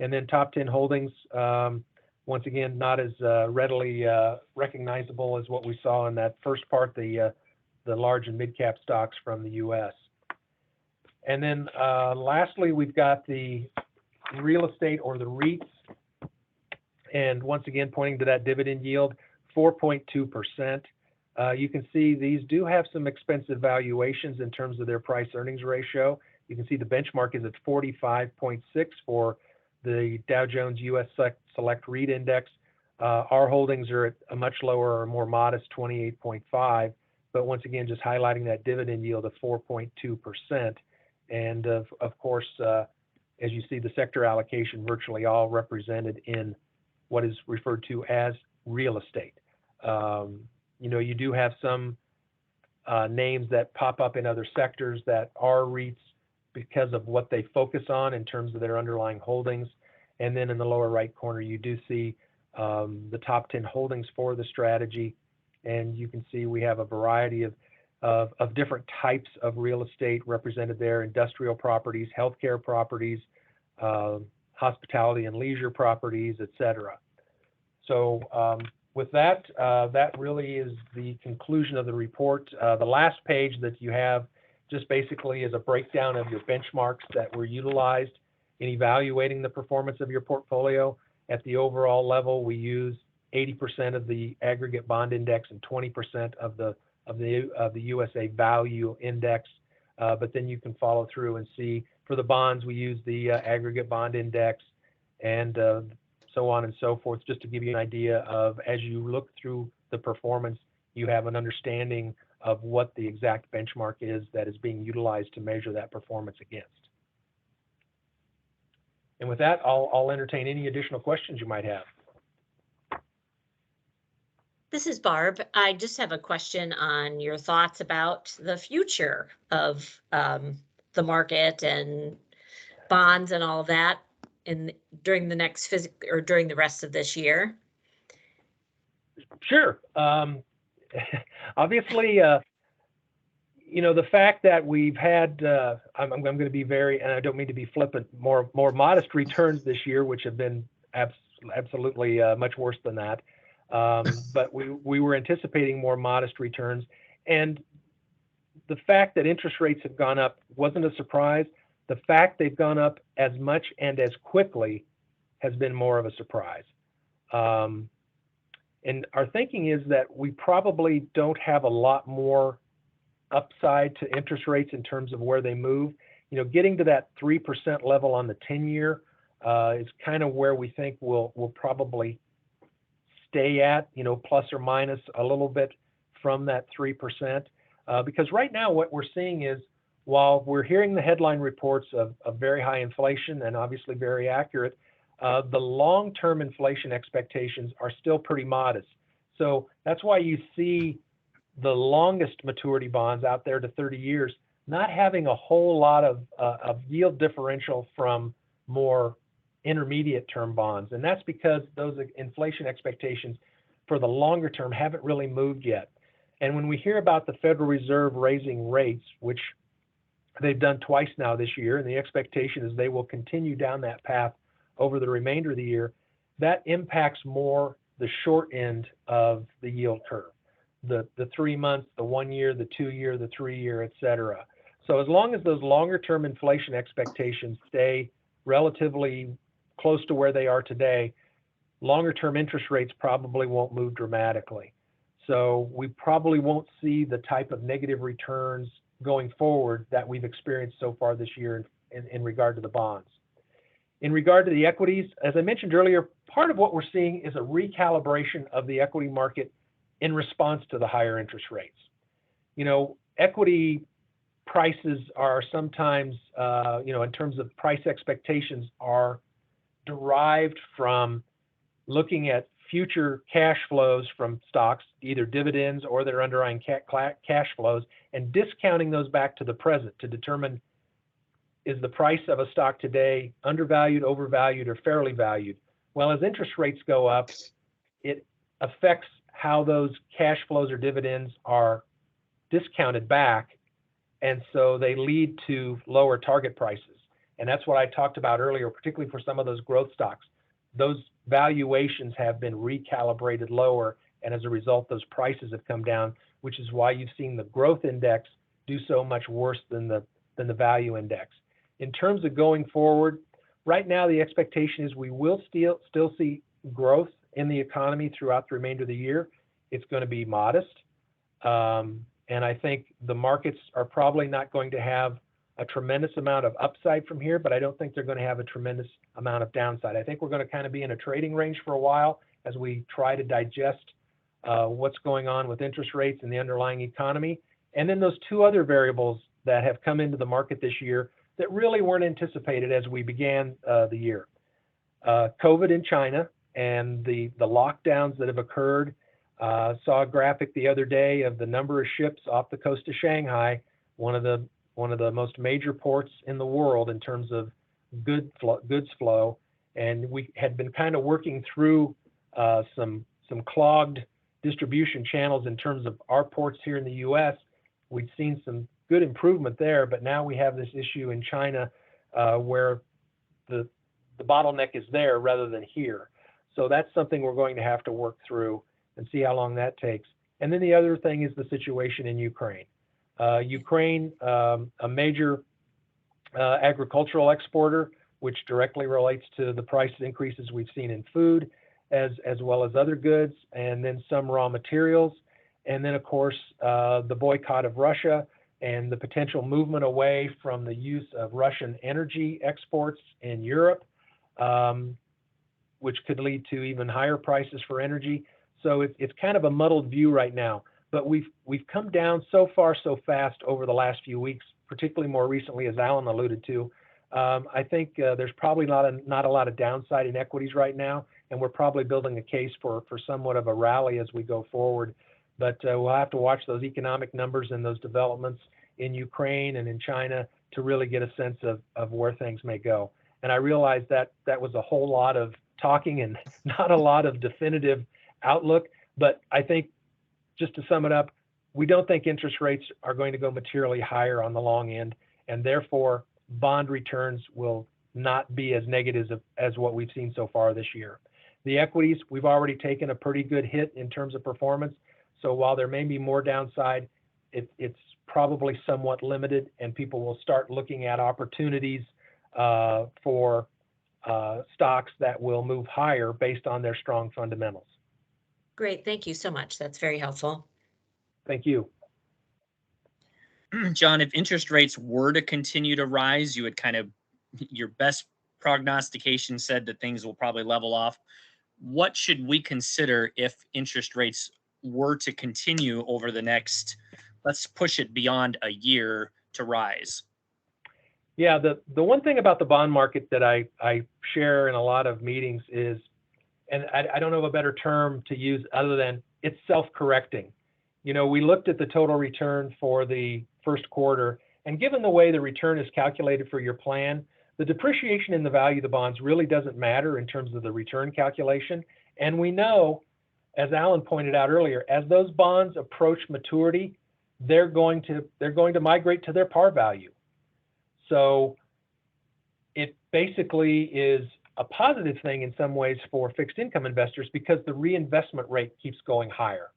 And then top 10 holdings, once again, not as readily recognizable as what we saw in that first part, the large and mid-cap stocks from the U.S. And then lastly, we've got the real estate or the REITs. And once again, pointing to that dividend yield, 4.2%. You can see these do have some expensive valuations in terms of their price earnings ratio. You can see the benchmark is at 45.6 for the Dow Jones US Select REIT Index. Our holdings are at a much lower or more modest 28.5, but once again, just highlighting that dividend yield of 4.2%. And of course, as you see, the sector allocation virtually all represented in what is referred to as real estate. You do have some names that pop up in other sectors that are REITs because of what they focus on in terms of their underlying holdings. And then in the lower right corner, you do see the top 10 holdings for the strategy. And you can see we have a variety of different types of real estate represented there: industrial properties, healthcare properties, hospitality and leisure properties, etc. So with that, that really is the conclusion of the report. The last page that you have just basically is a breakdown of your benchmarks that were utilized in evaluating the performance of your portfolio. At the overall level, we use 80% of the aggregate bond index and 20% of the USA value index. But then you can follow through and see for the bonds, we use the aggregate bond index and so on and so forth, just to give you an idea of, as you look through the performance, you have an understanding of what the exact benchmark is that is being utilized to measure that performance against. And with that, I'll entertain any additional questions you might have. This is Barb. I just have a question on your thoughts about the future of the market and bonds and all of that during the next or during the rest of this year. Sure. Obviously, the fact that we've had, I'm going to be very, and I don't mean to be flippant, more modest returns this year, which have been absolutely much worse than that. But we were anticipating more modest returns. And the fact that interest rates have gone up wasn't a surprise. The fact they've gone up as much and as quickly has been more of a surprise. And our thinking is that we probably don't have a lot more upside to interest rates in terms of where they move. Getting to that 3% level on the 10-year is kind of where we think we'll probably stay at, plus or minus a little bit from that 3%. Because right now what we're seeing is, while we're hearing the headline reports of very high inflation and obviously very accurate, the long-term inflation expectations are still pretty modest. So that's why you see the longest maturity bonds out there to 30 years not having a whole lot of yield differential from more intermediate term bonds. And that's because those inflation expectations for the longer term haven't really moved yet. And when we hear about the Federal Reserve raising rates, which they've done twice now this year, and the expectation is they will continue down that path over the remainder of the year, that impacts more the short end of the yield curve, the 3 months, the 1 year, the 2 year, the 3 year, et cetera. So as long as those longer term inflation expectations stay relatively close to where they are today, longer term interest rates probably won't move dramatically. So we probably won't see the type of negative returns going forward that we've experienced so far this year in regard to the bonds. In regard to the equities, as I mentioned earlier, part of what we're seeing is a recalibration of the equity market in response to the higher interest rates. Equity prices are sometimes, in terms of price expectations, are derived from looking at future cash flows from stocks, either dividends or their underlying cash flows, and discounting those back to the present to determine, is the price of a stock today undervalued, overvalued, or fairly valued? Well, as interest rates go up, it affects how those cash flows or dividends are discounted back, and so they lead to lower target prices. And that's what I talked about earlier, particularly for some of those growth stocks. Those valuations have been recalibrated lower, and as a result, those prices have come down, which is why you've seen the growth index do so much worse than the value index. In terms of going forward, right now the expectation is we will still see growth in the economy throughout the remainder of the year. It's going to be modest, and I think the markets are probably not going to have a tremendous amount of upside from here, but I don't think they're going to have a tremendous amount of downside. I think we're going to kind of be in a trading range for a while as we try to digest what's going on with interest rates and the underlying economy. And then those two other variables that have come into the market this year that really weren't anticipated as we began the year. COVID in China and the lockdowns that have occurred. Saw a graphic the other day of the number of ships off the coast of Shanghai, one of the most major ports in the world in terms of goods flow. And we had been kind of working through some clogged distribution channels in terms of our ports here in the U.S. We'd seen some good improvement there, but now we have this issue in China where the bottleneck is there rather than here. So that's something we're going to have to work through and see how long that takes. And then the other thing is the situation in Ukraine. Ukraine, a major agricultural exporter, which directly relates to the price increases we've seen in food, as well as other goods, and then some raw materials. And then, of course, the boycott of Russia and the potential movement away from the use of Russian energy exports in Europe, which could lead to even higher prices for energy. So it's kind of a muddled view right now. But we've come down so far so fast over the last few weeks, particularly more recently, as Alan alluded to. I think there's probably not a lot of downside in equities right now. and we're probably building a case for somewhat of a rally as we go forward. But we'll have to watch those economic numbers and those developments in Ukraine and in China to really get a sense of where things may go. And I realize that that was a whole lot of talking and not a lot of definitive outlook, but I think just to sum it up, we don't think interest rates are going to go materially higher on the long end, and therefore bond returns will not be as negative as what we've seen so far this year. The equities, we've already taken a pretty good hit in terms of performance. So while there may be more downside, it's probably somewhat limited, and people will start looking at opportunities for stocks that will move higher based on their strong fundamentals. Great, thank you so much. That's very helpful. Thank you. John, if interest rates were to continue to rise, you would your best prognostication said that things will probably level off. What should we consider if interest rates were to continue over the next, let's push it beyond a year, to rise? Yeah, the one thing about the bond market that I share in a lot of meetings is, and I don't know a better term to use other than it's self-correcting. You know, we looked at the total return for the first quarter, and given the way the return is calculated for your plan, the depreciation in the value of the bonds really doesn't matter in terms of the return calculation. And we know, as Alan pointed out earlier, as those bonds approach maturity, they're going to migrate to their par value. So it basically is a positive thing in some ways for fixed income investors because the reinvestment rate keeps going higher.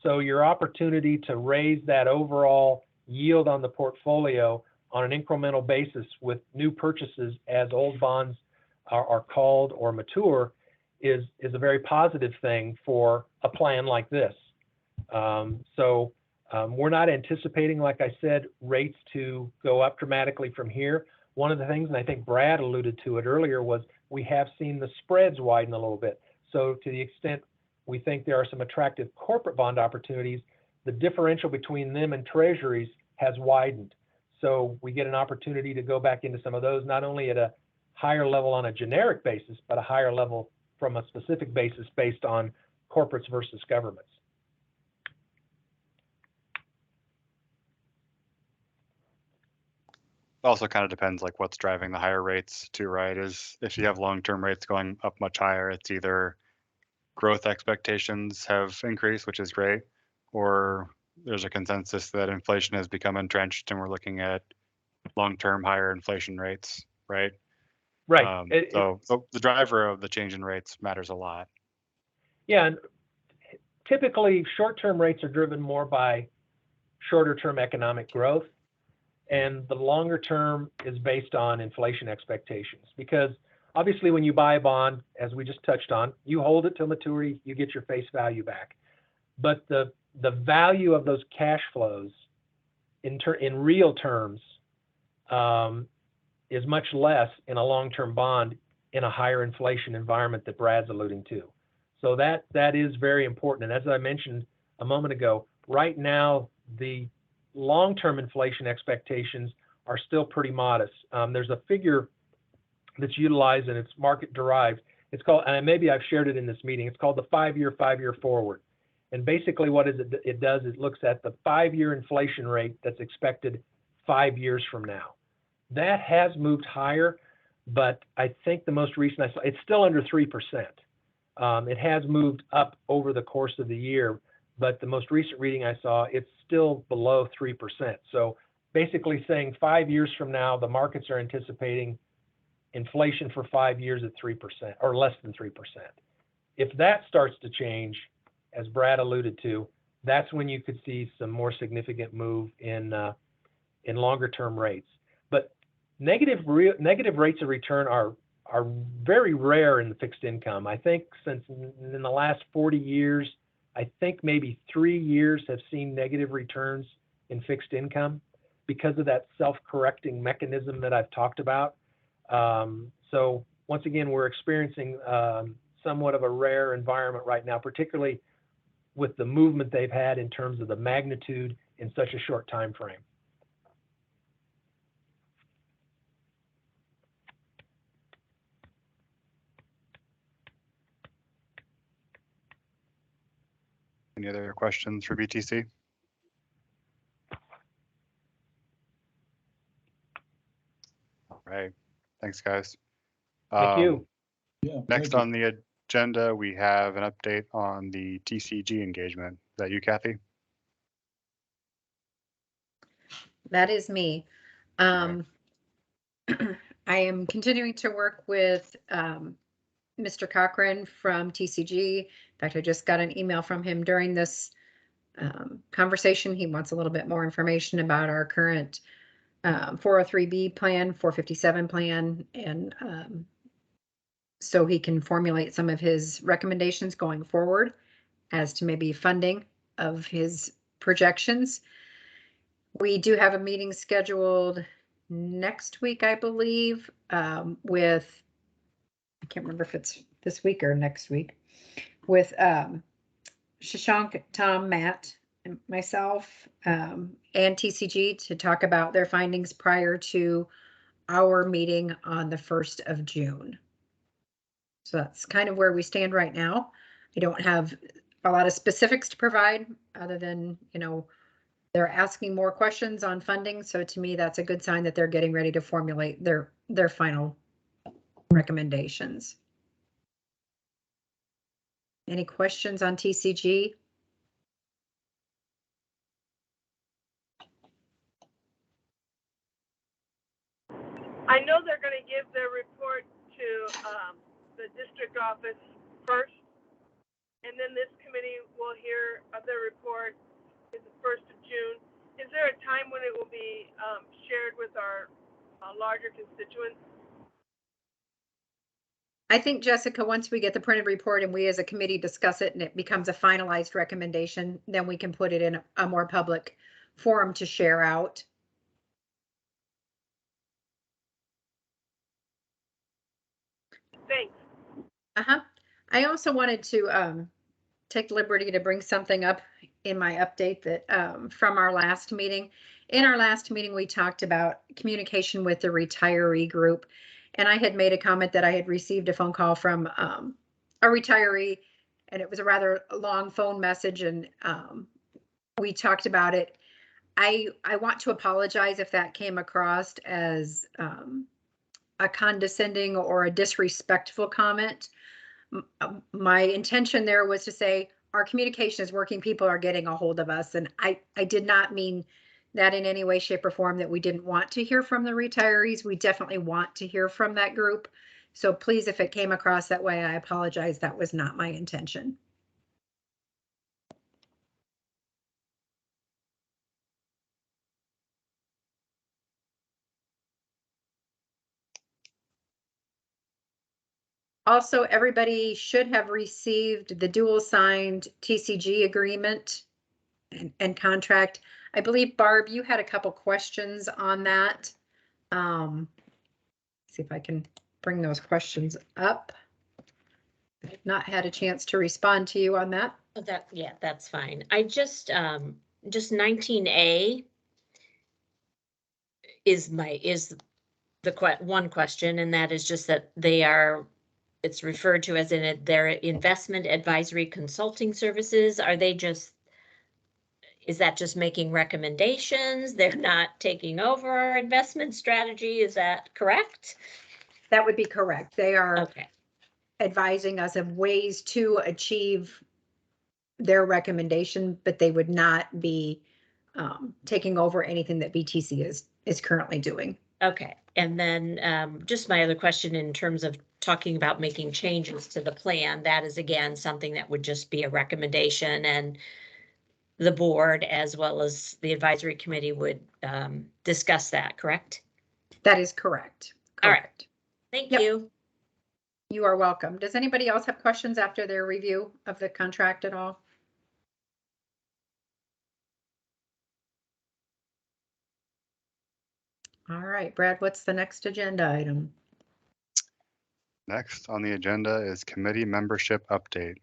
So your opportunity to raise that overall yield on the portfolio on an incremental basis with new purchases as old bonds are called or mature is a very positive thing for a plan like this. We're not anticipating, like I said, rates to go up dramatically from here. One of the things, and I think Brad alluded to it earlier, was we have seen the spreads widen a little bit. So to the extent we think there are some attractive corporate bond opportunities, the differential between them and treasuries has widened. So we get an opportunity to go back into some of those, not only at a higher level on a generic basis, but a higher level from a specific basis based on corporates versus governments. Also kind of depends like what's driving the higher rates too, right? Is if you have long-term rates going up much higher, it's either growth expectations have increased, which is great, or there's a consensus that inflation has become entrenched and we're looking at long-term higher inflation rates, right? Right. So the driver of the change in rates matters a lot. Yeah, and typically short-term rates are driven more by shorter-term economic growth, and the longer term is based on inflation expectations. Because obviously when you buy a bond, as we just touched on, you hold it till maturity, you get your face value back. But the value of those cash flows in real terms is much less in a long-term bond in a higher inflation environment that Brad's alluding to. So that is very important. And as I mentioned a moment ago, right now, the long-term inflation expectations are still pretty modest. There's a figure that's utilized and it's market derived. It's called, and maybe I've shared it in this meeting, it's called the five-year forward. And basically what it does is looks at the 5-year inflation rate that's expected 5 years from now. That has moved higher, but I think the most recent I saw, it's still under 3%. It has moved up over the course of the year, but the most recent reading I saw, it's still below 3%. So basically saying 5 years from now, the markets are anticipating inflation for 5 years at 3% or less than 3%. If that starts to change, as Brad alluded to, that's when you could see some more significant move in longer term rates. But negative rates of return are very rare in the fixed income. I think since in the last 40 years, I think maybe 3 years have seen negative returns in fixed income because of that self-correcting mechanism that I've talked about. So once again, we're experiencing somewhat of a rare environment right now, particularly with the movement they've had in terms of the magnitude in such a short time frame. Any other questions for BTC? All right, thanks, guys. Thank you. Yeah. Next thank you. on the agenda, we have an update on the TCG engagement. Is that you, Kathy? That is me. I am continuing to work with Mr. Cochran from TCG. In fact, I just got an email from him during this conversation. He wants a little bit more information about our current 403B plan, 457 plan, and so he can formulate some of his recommendations going forward as to maybe funding of his projections. We do have a meeting scheduled next week, I believe, with, I can't remember if it's this week or next week, with Shashank, Tom, Matt, and myself, and TCG to talk about their findings prior to our meeting on the 1st of June. So that's kind of where we stand right now. I don't have a lot of specifics to provide other than, they're asking more questions on funding. So to me, that's a good sign that they're getting ready to formulate their final recommendations. Any questions on TCG? I know they're going to give their report to the district office first, and then this committee will hear of their report is the 1st of June. Is there a time when it will be shared with our larger constituents? I think, Jessica, once we get the printed report and we as a committee discuss it and it becomes a finalized recommendation, then we can put it in a more public forum to share out. Thanks. I also wanted to take liberty to bring something up in my update that from our last meeting. In our last meeting, we talked about communication with the retiree group. And I had made a comment that I had received a phone call from a retiree, and it was a rather long phone message, and we talked about it. I want to apologize if that came across as a condescending or a disrespectful comment. My intention there was to say our communication is working, people are getting a hold of us, and I did not mean that in any way, shape, or form that we didn't want to hear from the retirees. We definitely want to hear from that group. So please, if it came across that way, I apologize. That was not my intention. Also, everybody should have received the dual signed TCG agreement and contract. I believe, Barb, you had a couple questions on that. See if I can bring those questions up. I've not had a chance to respond to you on that. Yeah, that's fine. I just 19A is the one question, and that is just that it's referred to as in their investment advisory consulting services. Is that just making recommendations? They're not taking over our investment strategy. Is that correct? That would be correct. They are Okay. advising us of ways to achieve their recommendation, but they would not be taking over anything that BTC is currently doing. Okay. And then just my other question in terms of talking about making changes to the plan, that is again something that would just be a recommendation, and the board as well as the advisory committee would discuss that, correct? That is correct. All right. Correct. Thank Yep. you. You are welcome. Does anybody else have questions after their review of the contract at all? All right, Brad, what's the next agenda item? Next on the agenda is committee membership update.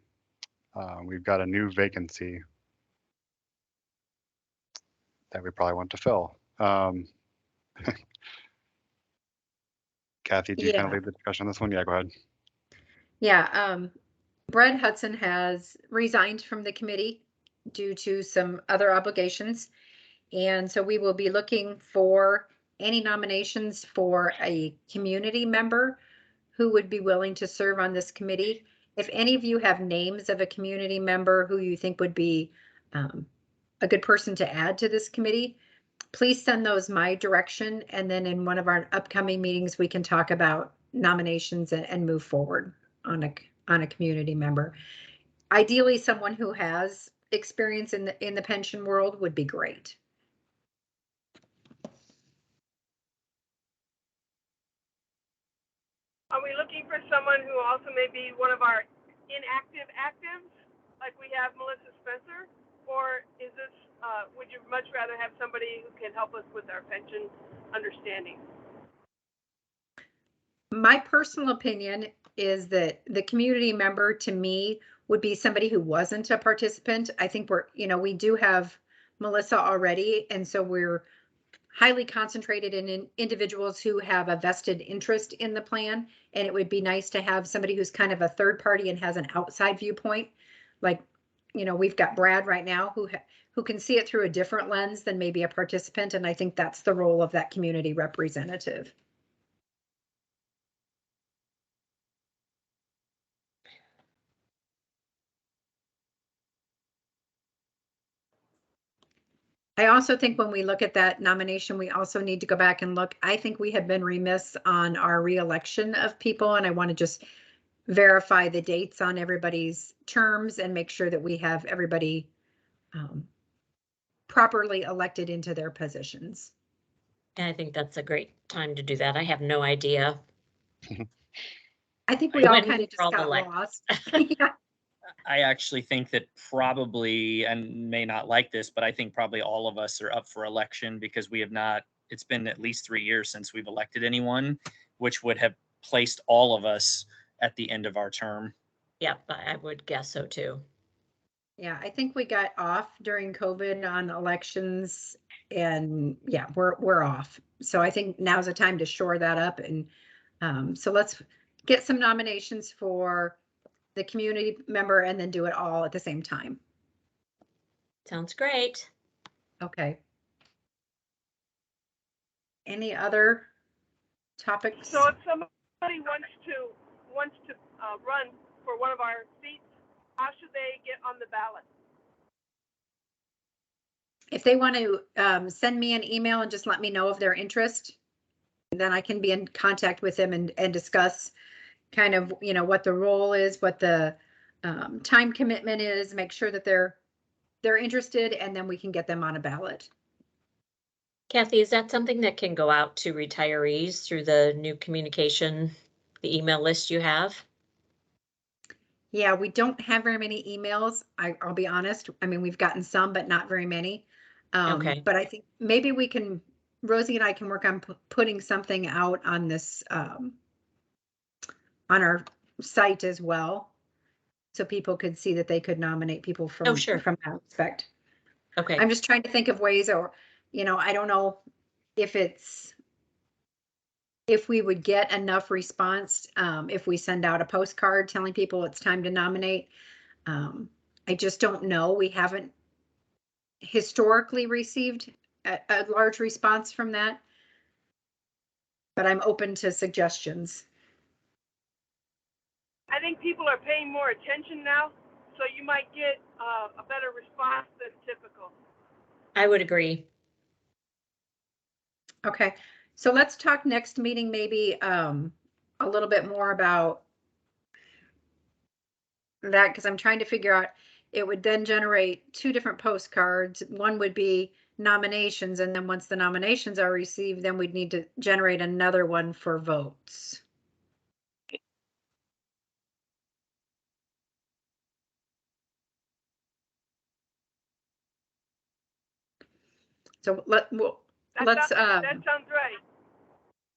We've got a new vacancy that we probably want to fill. Kathy, do you kind of lead the discussion on this one? Yeah, go ahead. Yeah, Brad Hudson has resigned from the committee. due to some other obligations. And so we will be looking for any nominations for a community member who would be willing to serve on this committee. If any of you have names of a community member who you think would be a good person to add to this committee, please send those my direction. And then in one of our upcoming meetings, we can talk about nominations and move forward on a community member. Ideally, someone who has experience in the pension world would be great. Are we looking for someone who also may be one of our inactive actives, like we have Melissa Spencer? Or is this, would you much rather have somebody who can help us with our pension understanding? My personal opinion is that the community member to me would be somebody who wasn't a participant. I think we do have Melissa already, and so we're highly concentrated in individuals who have a vested interest in the plan. And it would be nice to have somebody who's kind of a third party and has an outside viewpoint. Like, we've got Brad right now who can see it through a different lens than maybe a participant. And I think that's the role of that community representative. I also think when we look at that nomination, we also need to go back and look. I think we have been remiss on our reelection of people, and I want to just verify the dates on everybody's terms and make sure that we have everybody properly elected into their positions. And I think that's a great time to do that. I have no idea. I think we all When kind we of were all just got elected. lost. Yeah. I actually think that probably, and may not like this, but I think probably all of us are up for election because we have not, it's been at least 3 years since we've elected anyone, which would have placed all of us at the end of our term. Yep, I would guess so too. Yeah, I think we got off during COVID on elections, and yeah, we're off. So I think now's the time to shore that up. And so let's get some nominations for the community member and then do it all at the same time. Sounds great. Okay. Any other topics? So if somebody wants to run for one of our seats, how should they get on the ballot? If they want to send me an email and just let me know of their interest, then I can be in contact with them and discuss kind of, what the role is, what the time commitment is, make sure that they're interested, and then we can get them on a ballot. Kathy, is that something that can go out to retirees through the new communication, the email list you have? Yeah, we don't have very many emails. I'll be honest. I mean, we've gotten some, but not very many. Okay. But I think maybe Rosie and I can work on putting something out on this, on our site as well. So people could see that they could nominate people from, sure. from that aspect. Okay. I'm just trying to think of ways, or, I don't know if we would get enough response, if we send out a postcard telling people it's time to nominate. I just don't know. We haven't historically received a large response from that, but I'm open to suggestions. I think people are paying more attention now, so you might get a better response than typical. I would agree. Okay, so let's talk next meeting, maybe a little bit more about that, because I'm trying to figure out, it would then generate 2 different postcards. One would be nominations, and then once the nominations are received, then we'd need to generate another one for votes. So let's That sounds right.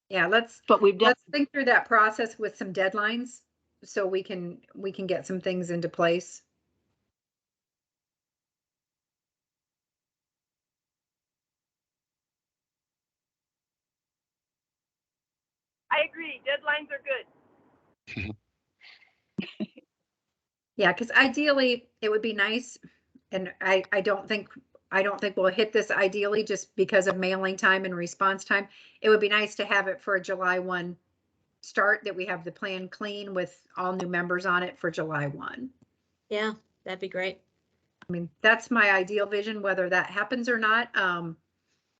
yeah, But we've done, let's think through that process with some deadlines so we can get some things into place. I agree. Deadlines are good. Yeah, because ideally it would be nice And I don't think we'll hit this ideally just because of mailing time and response time. It would be nice to have it for a July 1 start, that we have the plan clean with all new members on it for July 1. Yeah, that'd be great. I mean, that's my ideal vision. Whether that happens or not,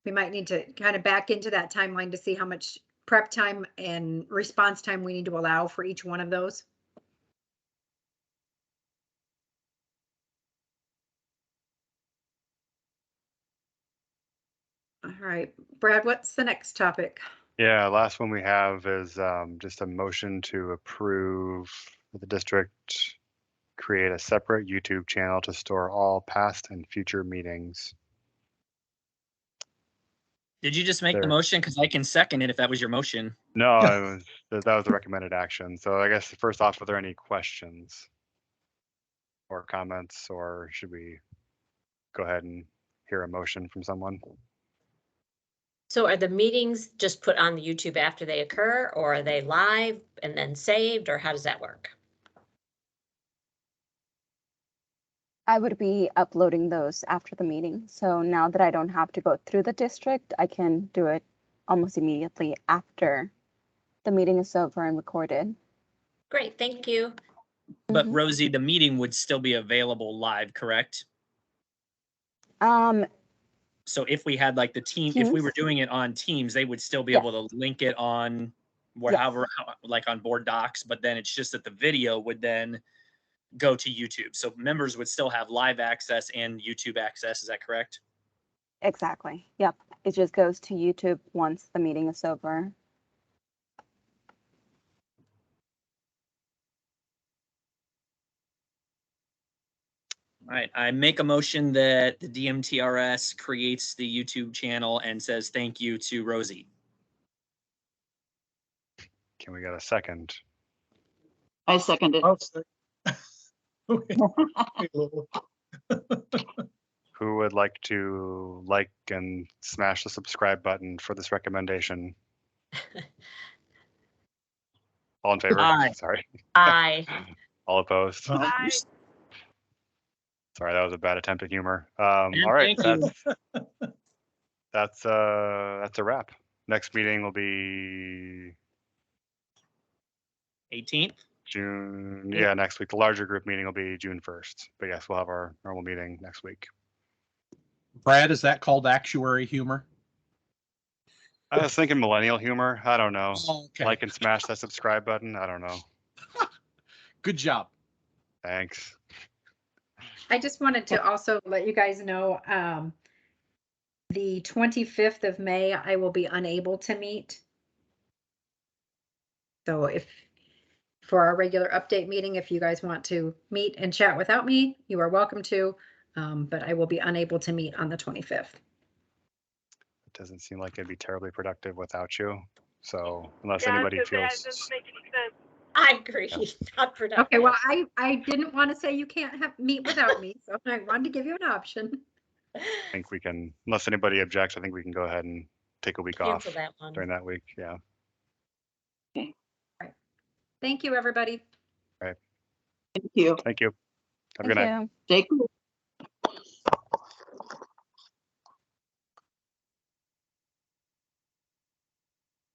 we might need to kind of back into that timeline to see how much prep time and response time we need to allow for each one of those. All right, Brad, what's the next topic? Yeah, last one we have is just a motion to approve the district create a separate YouTube channel to store all past and future meetings. Did you just make the There. motion? Because I can second it if that was your motion. No, that was the recommended action. So I guess first off, are there any questions or comments, or should we go ahead and hear a motion from someone? So are the meetings just put on the YouTube after they occur, or are they live and then saved, or how does that work? I would be uploading those after the meeting. So now that I don't have to go through the district, I can do it almost immediately after the meeting is over and recorded. Great, thank you. But Mhm. Rosie, the meeting would still be available live, correct? So if we had like the team, if we were Teams? doing it on Teams, they would still be Yes. able to link it on Yes. however, like on board docs, but then it's just that the video would then go to YouTube. So members would still have live access and YouTube access. Is that correct? Exactly. Yep. It just goes to YouTube once the meeting is over. All right, I make a motion that the DMTRS creates the YouTube channel and says thank you to Rosie. Can we get a second? I second it. Who would like to like and smash the subscribe button for this recommendation? All in favor? Aye. Sorry. Aye. All opposed? I, Sorry, that was a bad attempt at humor. And All right, thank you. that's a wrap. Next meeting will be 18th? June. Yeah, next week. The larger group meeting will be June 1st. But yes, we'll have our normal meeting next week. Brad, is that called actuary humor? I was thinking millennial humor. I don't know. Okay. Like and smash that subscribe button. I don't know. Good job. Thanks. I just wanted to also let you guys know, the 25th of May, I will be unable to meet. So for our regular update meeting, if you guys want to meet and chat without me, you are welcome to, but I will be unable to meet on the 25th. It doesn't seem like it'd be terribly productive without you. So unless yeah, anybody that feels, doesn't make any sense. I agree, not productive. Okay, well, I didn't want to say you can't meet without me, so I wanted to give you an option. I think we can, unless anybody objects, I think we can go ahead and take a week Cancel off that one. during that week. Yeah. Thank you, everybody. Thank you. Thank you. Have a Thank good night. you. Stay cool.